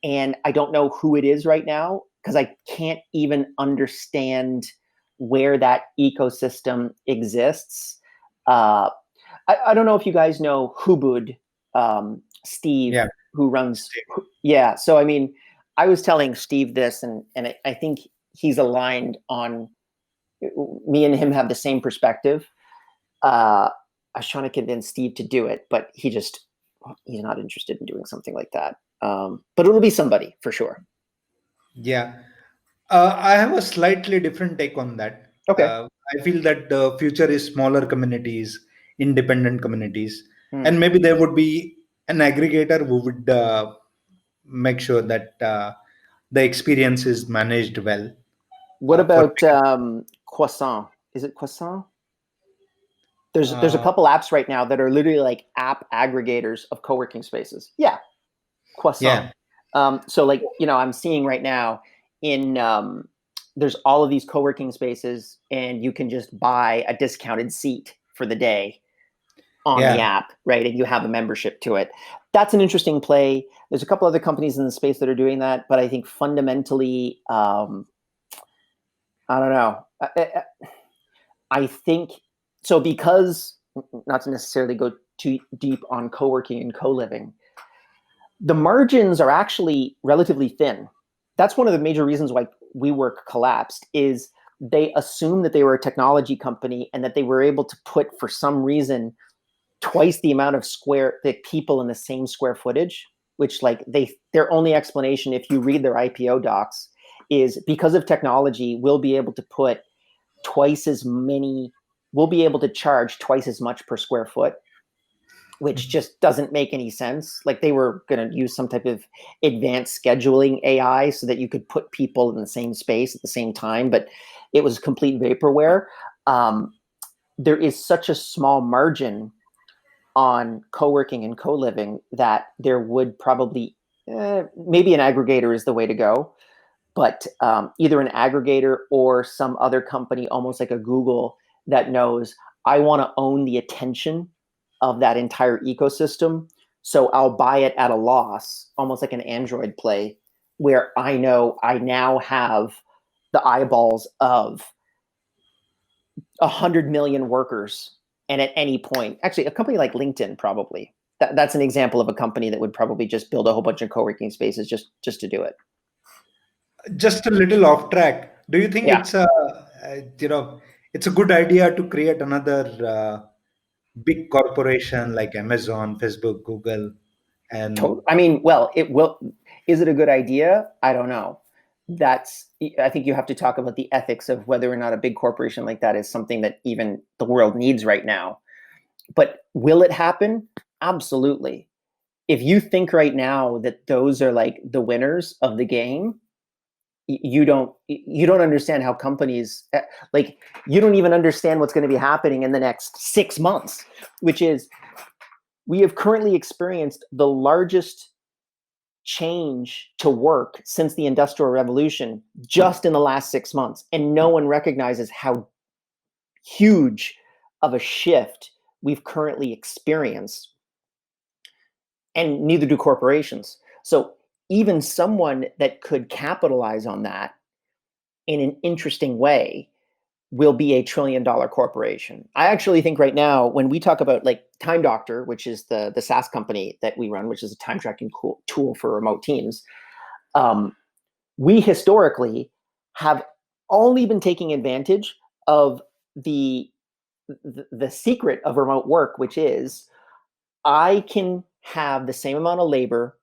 and I don't know who it is right now, because I can't even understand where that ecosystem exists. I don't know if you guys know Hubud, Steve, Yeah. who runs. Yeah. So, I mean, I was telling Steve this, and I think he's aligned on, me and him have the same perspective. I was trying to convince Steve to do it, but he's not interested in doing something like that. But it'll be somebody for sure. Yeah. I have a slightly different take on that. Okay. I feel that the future is smaller communities, independent communities, Hmm. and maybe there would be an aggregator who would make sure that the experience is managed well. What For about Croissant? Is it Croissant? There's a uh, couple apps right now that are literally like app aggregators of co-working spaces. Yeah, Croissant. yeah, So, like, I'm seeing right now there's all of these co-working spaces, and you can just buy a discounted seat for the day on the yeah, app, right? And you have a membership to it. That's an interesting play. There's a couple other companies in the space that are doing that, but I think fundamentally, I don't know. I think so, because, not to necessarily go too deep on co-working and co-living, the margins are actually relatively thin. That's one of the major reasons why WeWork collapsed, is they assumed that they were a technology company, and that they were able to put, for some reason, twice the amount of the people in the same square footage, which, like, their only explanation, if you read their IPO docs, is because of technology, we'll be able to put we'll be able to charge twice as much per square foot, which just doesn't make any sense. Like, they were going to use some type of advanced scheduling AI so that you could put people in the same space at the same time, but it was complete vaporware. There is such a small margin on co-working and co-living that there would probably, maybe an aggregator is the way to go, but either an aggregator or some other company, almost like a Google, that knows I want to own the attention of that entire ecosystem. So I'll buy it at a loss, almost like an Android play, where I know I now have the eyeballs of 100 million workers. And at any point, actually, a company like LinkedIn, probably, that's an example of a company that would probably just build a whole bunch of co-working spaces just to do it. Just a little off track. Do you think Yeah. it's a good idea to create another big corporation like Amazon, Facebook, Google, and I mean, well, it will. Is it a good idea? I don't know. I think you have to talk about the ethics of whether or not a big corporation like that is something that even the world needs right now. But will it happen? Absolutely. If you think right now that those are like the winners of the game, you don't understand how companies, like, you don't even understand what's going to be happening in the next 6 months, which is, we have currently experienced the largest change to work since the Industrial Revolution just in the last 6 months. And no one recognizes how huge of a shift we've currently experienced. And neither do corporations. So even someone that could capitalize on that in an interesting way will be a $1 trillion corporation. I actually think right now, when we talk about like Time Doctor, which is the SaaS company that we run, which is a time tracking tool for remote teams, we historically have only been taking advantage of the secret of remote work, which is I can have the same amount of labor,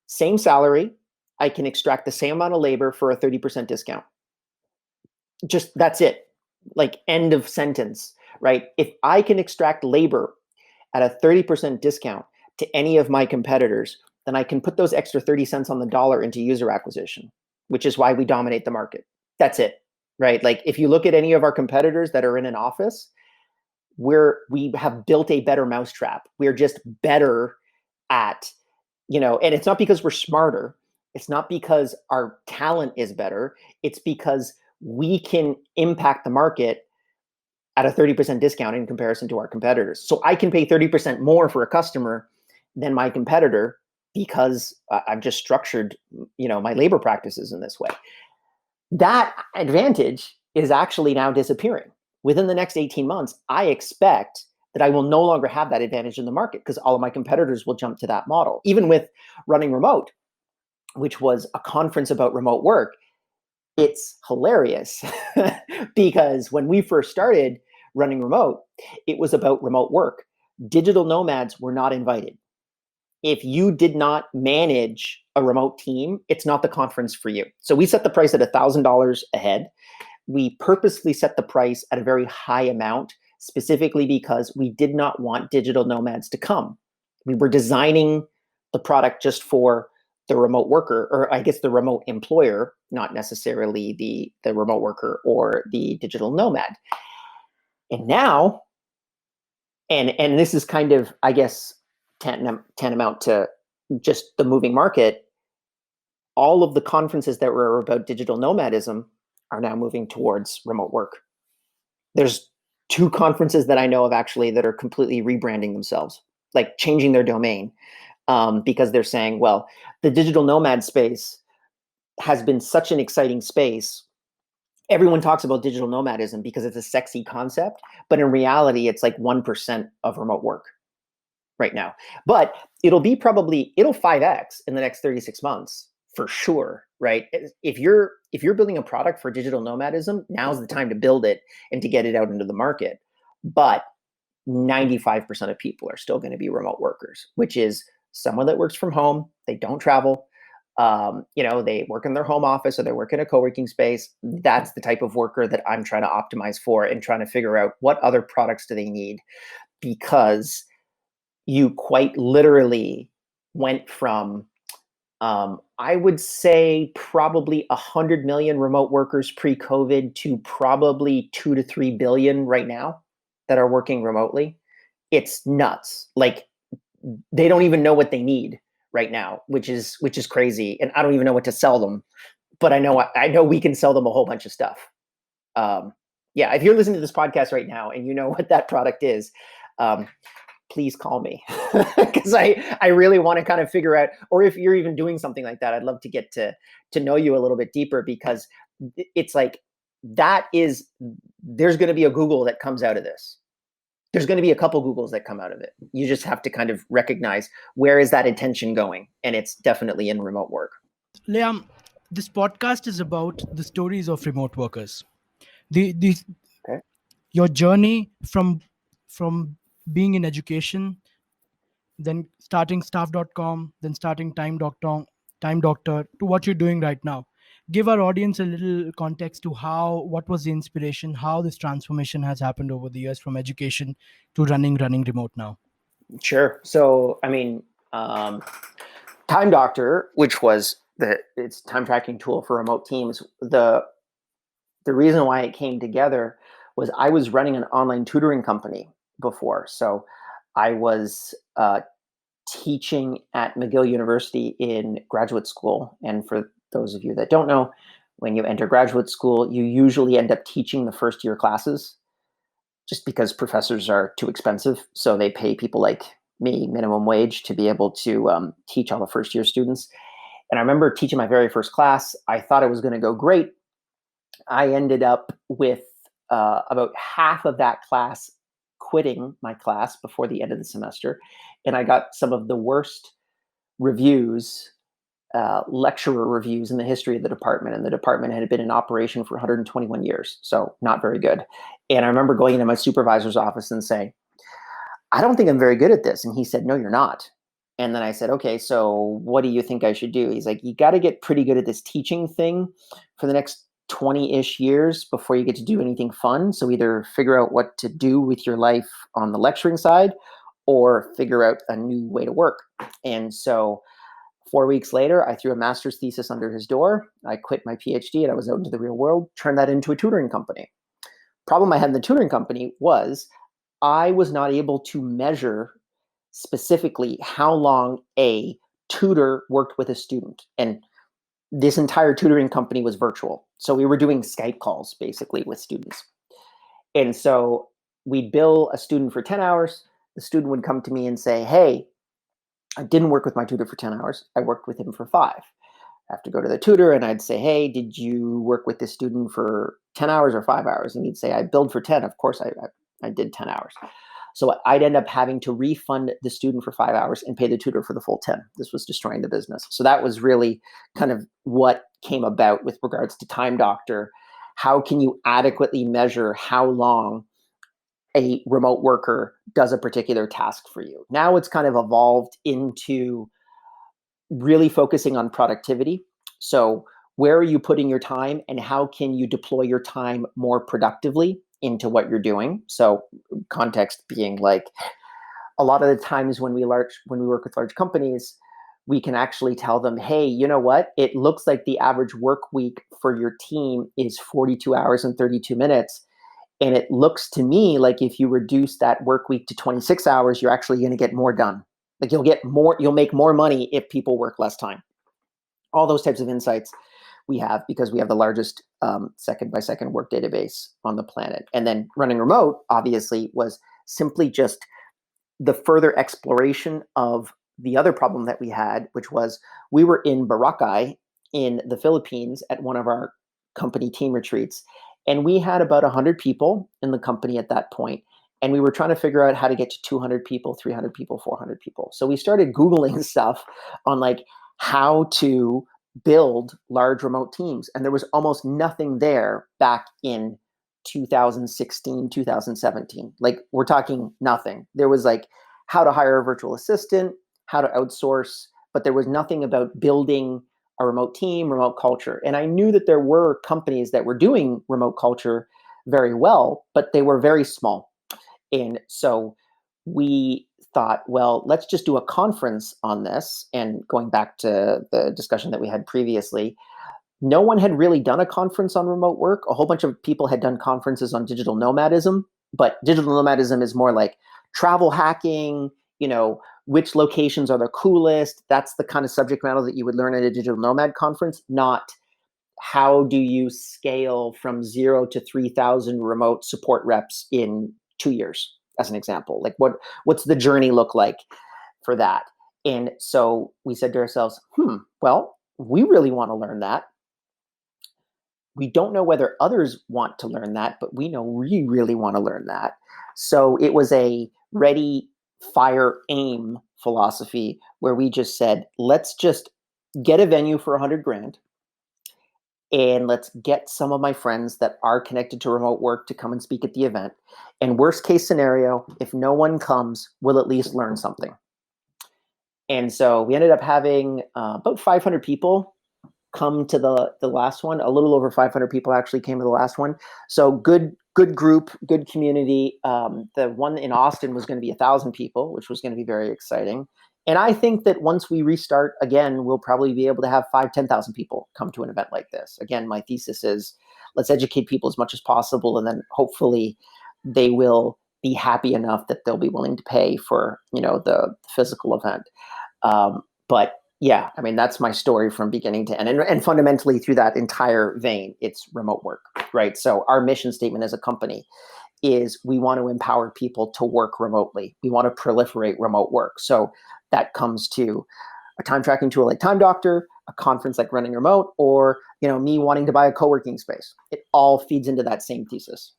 same salary. I can extract the same amount of labor for a 30% discount. Just that's it. Like, end of sentence, right? If I can extract labor at a 30% discount to any of my competitors, then I can put those extra 30 cents on the dollar into user acquisition, which is why we dominate the market. That's it, right? Like, if you look at any of our competitors that are in an office, we have built a better mousetrap. We're just better at, and it's not because we're smarter. It's not because our talent is better. It's because we can impact the market at a 30% discount in comparison to our competitors. So I can pay 30% more for a customer than my competitor because I've just structured, my labor practices in this way. That advantage is actually now disappearing. Within the next 18 months, I expect that I will no longer have that advantage in the market because all of my competitors will jump to that model. Even with Running Remote, which was a conference about remote work, it's hilarious because when we first started Running Remote, it was about remote work. Digital nomads were not invited. If you did not manage a remote team, it's not the conference for you. So we set the price at $1,000 a head. We purposely set the price at a very high amount, specifically because we did not want digital nomads to come. We were designing the product just for the remote worker, or I guess the remote employer, not necessarily the remote worker or the digital nomad. And now, and this is kind of, I guess, tantamount to just the moving market, all of the conferences that were about digital nomadism are now moving towards remote work. There's 2 conferences that I know of actually that are completely rebranding themselves, like changing their domain, because they're saying, well, the digital nomad space has been such an exciting space. Everyone talks about digital nomadism because it's a sexy concept, but in reality, it's like 1% of remote work right now. But it'll 5x in the next 36 months for sure, right? If you're building a product for digital nomadism, now's the time to build it and to get it out into the market. But 95% of people are still going to be remote workers, which is someone that works from home. They don't travel. They work in their home office or they work in a co-working space. That's the type of worker that I'm trying to optimize for and trying to figure out what other products do they need, because you quite literally went from, I would say probably 100 million remote workers pre-COVID to probably 2 to 3 billion right now that are working remotely. it's nuts. Like they don't even know what they need right now, which is crazy. And I don't even know what to sell them, but I know we can sell them a whole bunch of stuff. Yeah, if you're listening to this podcast right now and you know what that product is, please call me because I really want to kind of figure out, or if you're even doing something like that, I'd love to get to know you a little bit deeper, because it's like there's going to be a Google that comes out of this. There's going to be a couple Googles that come out of it. You just have to kind of recognize where is that attention going, and it's definitely in remote work. Liam, this podcast is about the stories of remote workers. Okay. Your journey from being in education, then starting staff.com, then starting time doctor, to what you're doing right now. Give our audience a little context to what was the inspiration, how this transformation has happened over the years from education to running remote now. Sure. So, I mean, Time Doctor, which was it's time tracking tool for remote teams. The reason why it came together was I was running an online tutoring company before. So I was teaching at McGill University in graduate school. And for those of you that don't know, when you enter graduate school, you usually end up teaching the first year classes just because professors are too expensive. So they pay people like me minimum wage to be able to teach all the first year students. And I remember teaching my very first class. I thought it was going to go great. I ended up with about half of that class quitting my class before the end of the semester. And I got some of the worst reviews, lecturer reviews in the history of the department. And the department had been in operation for 121 years. So not very good. And I remember going into my supervisor's office and saying, I don't think I'm very good at this. And he said, no, you're not. And then I said, okay, so what do you think I should do? He's like, you got to get pretty good at this teaching thing for the next 20-ish years before you get to do anything fun. So either figure out what to do with your life on the lecturing side or figure out a new way to work. And so 4 weeks later, I threw a master's thesis under his door. I quit my PhD and I was out into the real world, turned that into a tutoring company. Problem I had in the tutoring company was I was not able to measure specifically how long a tutor worked with a student. And this entire tutoring company was virtual. So we were doing Skype calls basically with students. And so we'd bill a student for 10 hours. The student would come to me and say, hey, I didn't work with my tutor for 10 hours. I worked with him for 5. I have to go to the tutor and I'd say, hey, did you work with this student for 10 hours or 5 hours? And he'd say, I billed for 10. Of course, I did 10 hours. So I'd end up having to refund the student for 5 hours and pay the tutor for the full 10. This was destroying the business. So that was really kind of what came about with regards to Time Doctor. How can you adequately measure how long a remote worker does a particular task for you? Now it's kind of evolved into really focusing on productivity. So where are you putting your time and how can you deploy your time more productively into what you're doing? So context being like a lot of the times when we work with large companies, we can actually tell them, hey, you know what? It looks like the average work week for your team is 42 hours and 32 minutes. And it looks to me like if you reduce that work week to 26 hours, you're actually going to get more done. Like you'll make more money if people work less time. All those types of insights we have because we have the largest second by second work database on the planet. And then running remote, obviously, was simply just the further exploration of the other problem that we had, which was we were in Boracay in the Philippines at one of our company team retreats. And we had about 100 people in the company at that point. And we were trying to figure out how to get to 200 people, 300 people, 400 people. So we started Googling stuff on like how to build large remote teams. And there was almost nothing there back in 2016, 2017. Like we're talking nothing. There was like how to hire a virtual assistant, how to outsource, but there was nothing about building a remote team, remote culture. And I knew that there were companies that were doing remote culture very well, but they were very small. And so we thought, well, let's just do a conference on this. And going back to the discussion that we had previously, no one had really done a conference on remote work. A whole bunch of people had done conferences on digital nomadism, but digital nomadism is more like travel hacking, which locations are the coolest. That's the kind of subject matter that you would learn at a digital nomad conference, not how do you scale from 0 to 3,000 remote support reps in 2 years, as an example. Like what's the journey look like for that? And so we said to ourselves, well, we really want to learn that. We don't know whether others want to learn that, but we know we really want to learn that. So it was a ready, fire, aim philosophy where we just said, let's just get a venue for $100,000 and let's get some of my friends that are connected to remote work to come and speak at the event. And worst case scenario, if no one comes, we'll at least learn something. And so we ended up having about 500 people come to the last one. A little over 500 people actually came to the last one. So good group, good community. The one in Austin was going to be 1,000 people, which was going to be very exciting. And I think that once we restart again, we'll probably be able to have 10,000 people come to an event like this. Again, my thesis is let's educate people as much as possible, and then hopefully they will be happy enough that they'll be willing to pay for the physical event. But yeah, I mean, that's my story from beginning to end. And fundamentally through that entire vein, it's remote work, right? So our mission statement as a company is we want to empower people to work remotely. We want to proliferate remote work. So that comes to a time tracking tool like Time Doctor, a conference like Running Remote, or me wanting to buy a co-working space. It all feeds into that same thesis.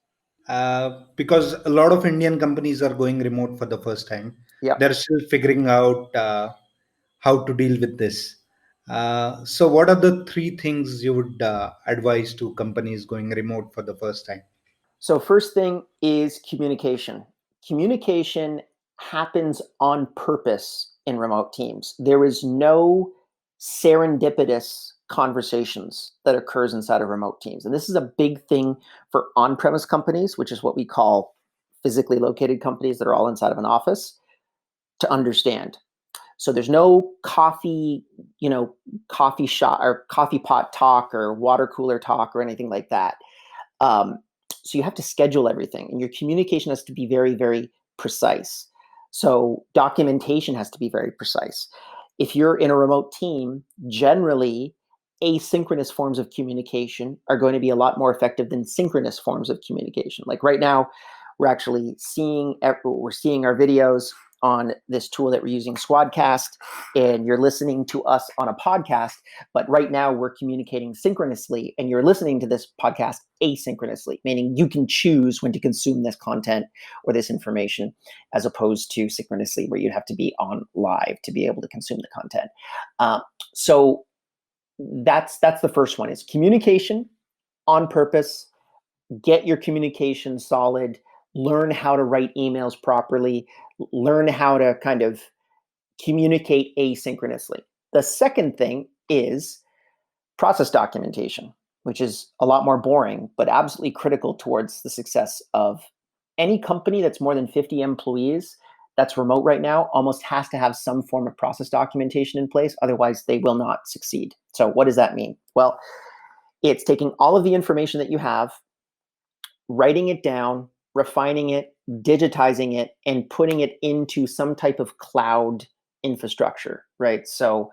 Because a lot of Indian companies are going remote for the first time. Yep. They're still figuring out how to deal with this. So what are the 3 things you would advise to companies going remote for the first time? So first thing is communication. Communication happens on purpose in remote teams. There is no serendipitous conversations that occurs inside of remote teams. And this is a big thing for on-premise companies, which is what we call physically located companies that are all inside of an office, to understand. So there's no coffee shop or coffee pot talk or water cooler talk or anything like that. So you have to schedule everything, and your communication has to be very, very precise. So documentation has to be very precise. If you're in a remote team, generally asynchronous forms of communication are going to be a lot more effective than synchronous forms of communication. Like right now, we're actually seeing our videos on this tool that we're using, Squadcast, and you're listening to us on a podcast. But right now we're communicating synchronously, and you're listening to this podcast asynchronously, meaning you can choose when to consume this content or this information, as opposed to synchronously, where you'd have to be on live to be able to consume the content. So that's the first one, is communication on purpose. Get your communication solid. Learn how to write emails properly. Learn how to kind of communicate asynchronously. The second thing is process documentation, which is a lot more boring, but absolutely critical towards the success of any company that's more than 50 employees that's remote right now. Almost has to have some form of process documentation in place. Otherwise, they will not succeed. So what does that mean? Well, it's taking all of the information that you have, writing it down, refining it, digitizing it, and putting it into some type of cloud infrastructure, right? So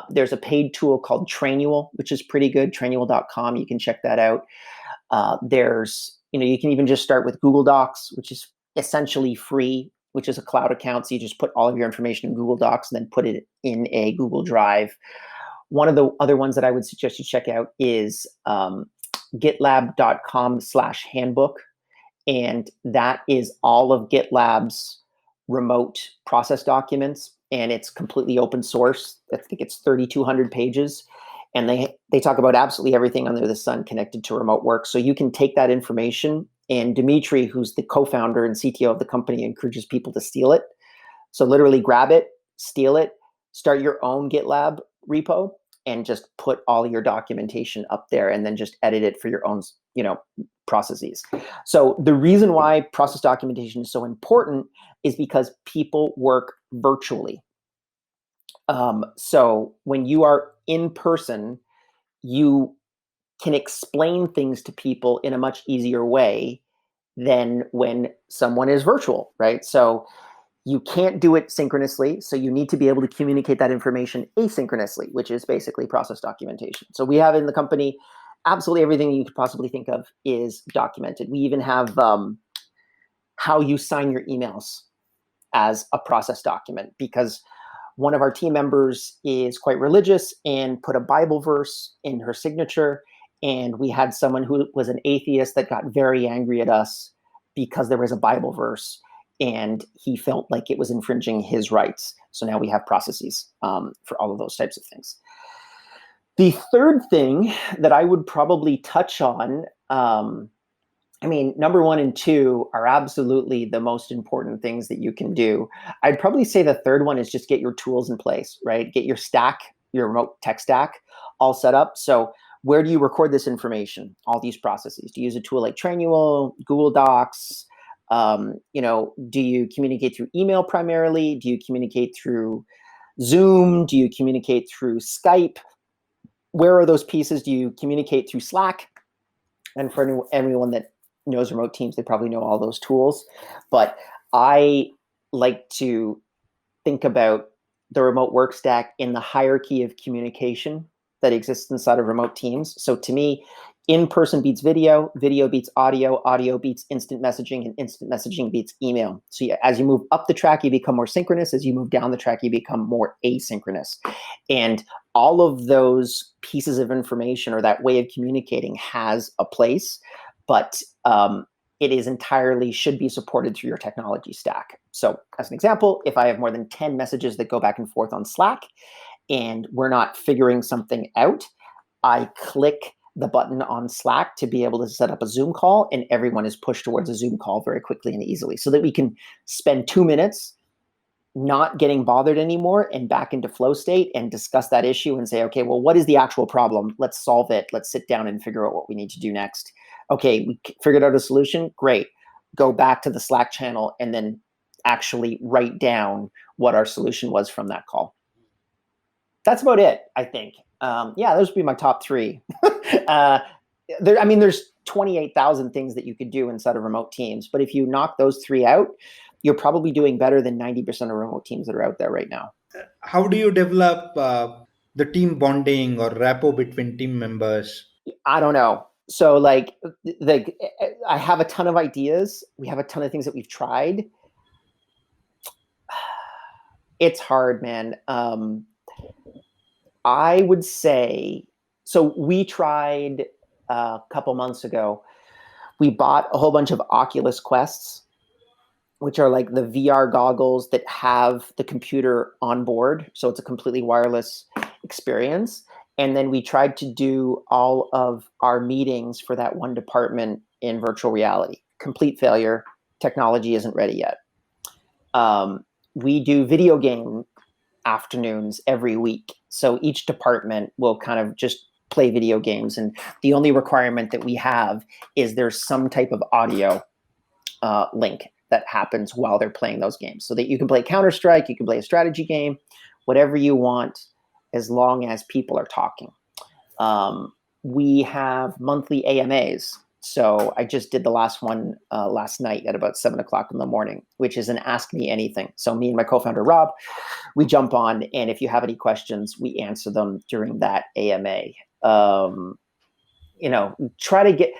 there's a paid tool called Trainual, which is pretty good, trainual.com. You can check that out. There's, you can even just start with Google Docs, which is essentially free, which is a cloud account. So you just put all of your information in Google Docs and then put it in a Google Drive. One of the other ones that I would suggest you check out is gitlab.com/handbook. And that is all of GitLab's remote process documents. And it's completely open source. I think it's 3,200 pages. And they talk about absolutely everything under the sun connected to remote work. So you can take that information, and Dimitri, who's the co-founder and CTO of the company, encourages people to steal it. So literally grab it, steal it, start your own GitLab repo, and just put all your documentation up there, and then just edit it for your own, processes. So the reason why process documentation is so important is because people work virtually. So when you are in person, you can explain things to people in a much easier way than when someone is virtual, right? So you can't do it synchronously. So you need to be able to communicate that information asynchronously, which is basically process documentation. So we have in the company absolutely everything you could possibly think of is documented. We even have how you sign your emails as a process document, because one of our team members is quite religious and put a Bible verse in her signature. And we had someone who was an atheist that got very angry at us because there was a Bible verse and he felt like it was infringing his rights. So now we have processes for all of those types of things. The third thing that I would probably touch on, I mean, number 1 and 2 are absolutely the most important things that you can do. I'd probably say the third one is just get your tools in place, right? Get your stack, your remote tech stack all set up. So where do you record this information? All these processes. Do you use a tool like Trainual, Google Docs? Do you communicate through email primarily? Do you communicate through Zoom? Do you communicate through Skype? Where are those pieces? Do you communicate through Slack? And for anyone that knows remote teams, they probably know all those tools. But I like to think about the remote work stack in the hierarchy of communication that exists inside of remote teams. So to me, in-person beats video, video beats audio, audio beats instant messaging, and instant messaging beats email. So as you move up the track, you become more synchronous. As you move down the track, you become more asynchronous. And all of those pieces of information or that way of communicating has a place, but it is entirely should be supported through your technology stack. So as an example, if I have more than 10 messages that go back and forth on Slack and we're not figuring something out, I click the button on Slack to be able to set up a Zoom call, and everyone is pushed towards a Zoom call very quickly and easily so that we can spend 2 minutes not getting bothered anymore and back into flow state and discuss that issue and say, okay, well, what is the actual problem? Let's solve it. Let's sit down and figure out what we need to do next. Okay, we figured out a solution. Great. Go back to the Slack channel and then actually write down what our solution was from that call. That's about it, I think. Those would be my top 3. There's 28,000 things that you could do inside of remote teams, but if you knock those 3 out, you're probably doing better than 90% of remote teams that are out there right now. How do you develop the team bonding or rapport between team members? I don't know. So I have a ton of ideas. We have a ton of things that we've tried. It's hard, man. I would say, so we tried a couple months ago, we bought a whole bunch of Oculus Quests, which are like the VR goggles that have the computer on board. So it's a completely wireless experience. And then we tried to do all of our meetings for that one department in virtual reality. Complete failure. Technology isn't ready yet. We do video game afternoons every week. So each department will kind of just play video games. And the only requirement that we have is there's some type of audio link that happens while they're playing those games. So that you can play Counter-Strike, you can play a strategy game, whatever you want, as long as people are talking. We have monthly AMAs. So I just did the last one last night at about 7:00 in the morning, which is an Ask Me Anything. So me and my co-founder, Rob, we jump on, and if you have any questions, we answer them during that AMA. Try to get,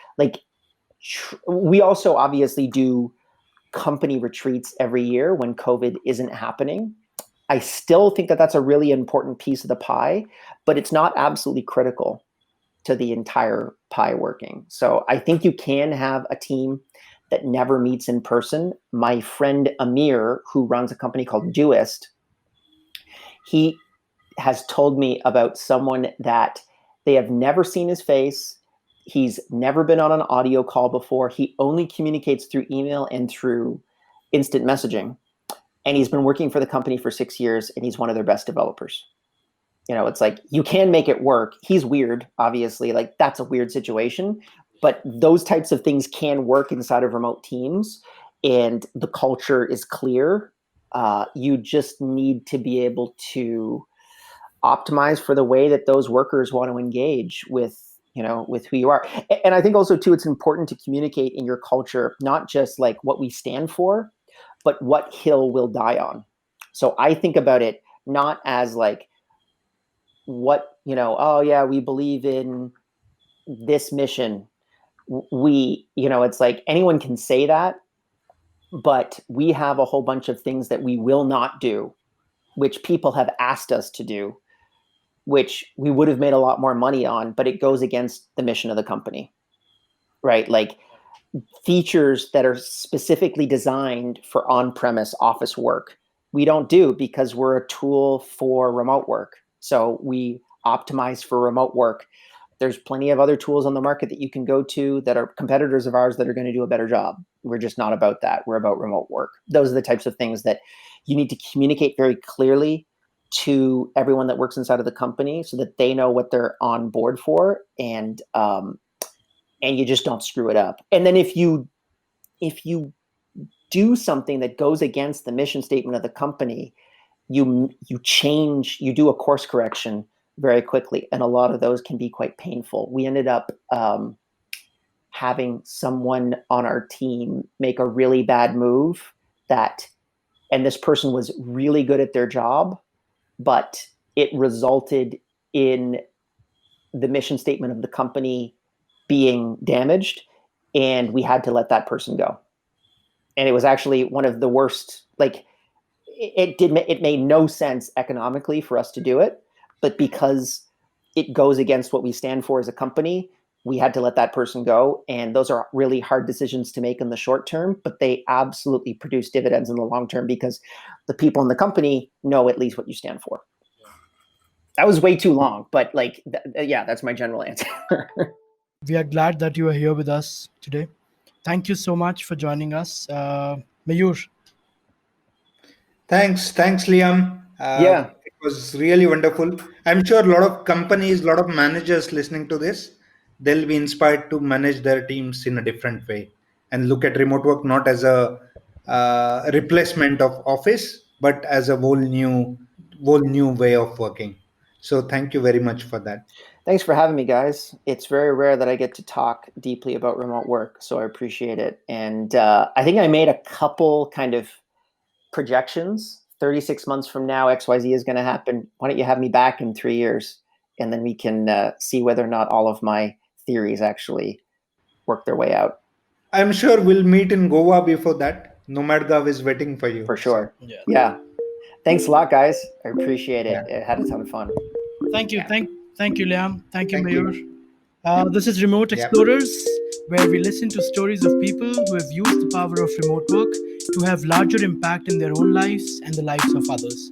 we also obviously do company retreats every year when COVID isn't happening. I still think that that's a really important piece of the pie, but it's not absolutely critical to the entire pie working. So I think you can have a team that never meets in person. My friend Amir, who runs a company called Doist, he has told me about someone that they have never seen his face. He's never been on an audio call before. He only communicates through email and through instant messaging. And he's been working for the company for 6 years, and he's one of their best developers. It's like, you can make it work. He's weird, obviously. That's a weird situation. But those types of things can work inside of remote teams, and the culture is clear. You just need to be able to optimize for the way that those workers want to engage with with who you are. And I think also too, it's important to communicate in your culture, not just like what we stand for, but what hill we'll die on. So I think about it not as like what, oh yeah, we believe in this mission. It's like anyone can say that, but we have a whole bunch of things that we will not do, which people have asked us to do, which we would have made a lot more money on, but it goes against the mission of the company, right? Like features that are specifically designed for on-premise office work, we don't do because we're a tool for remote work. So we optimize for remote work. There's plenty of other tools on the market that you can go to that are competitors of ours that are going to do a better job. We're just not about that. We're about remote work. Those are the types of things that you need to communicate very clearly to everyone that works inside of the company so that they know what they're on board for, and you just don't screw it up. And then if you do something that goes against the mission statement of the company, you do a course correction very quickly, and a lot of those can be quite painful. We ended up having someone on our team make a really bad move and this person was really good at their job, but it resulted in the mission statement of the company being damaged, and we had to let that person go. And it was actually one of the worst, like it made no sense economically for us to do it, but because it goes against what we stand for as a company, we had to let that person go. And those are really hard decisions to make in the short term, but they absolutely produce dividends in the long term because the people in the company know at least what you stand for. That was way too long, but that's my general answer. We are glad that you are here with us today. Thank you so much for joining us. Mayur. Thanks, Liam. Yeah. It was really wonderful. I'm sure a lot of companies, a lot of managers listening to this, they'll be inspired to manage their teams in a different way and look at remote work not as a replacement of office, but as a whole new way of working. So thank you very much for that. Thanks for having me, guys. It's very rare that I get to talk deeply about remote work, so I appreciate it. And I think I made a couple kind of projections. 36 months from now, XYZ is going to happen. Why don't you have me back in 3 years, and then we can see whether or not all of my theories actually work their way out. I'm sure we'll meet in Goa before that. Nomadgav is waiting for you. For sure. So, yeah. Thanks a lot, guys. I appreciate it. Yeah. It had a ton of fun. Thank you. Yeah. Thank you, Liam. Thank you, Thank Mayur. you. This is Remote Yeah. Explorers, where we listen to stories of people who have used the power of remote work to have larger impact in their own lives and the lives of others.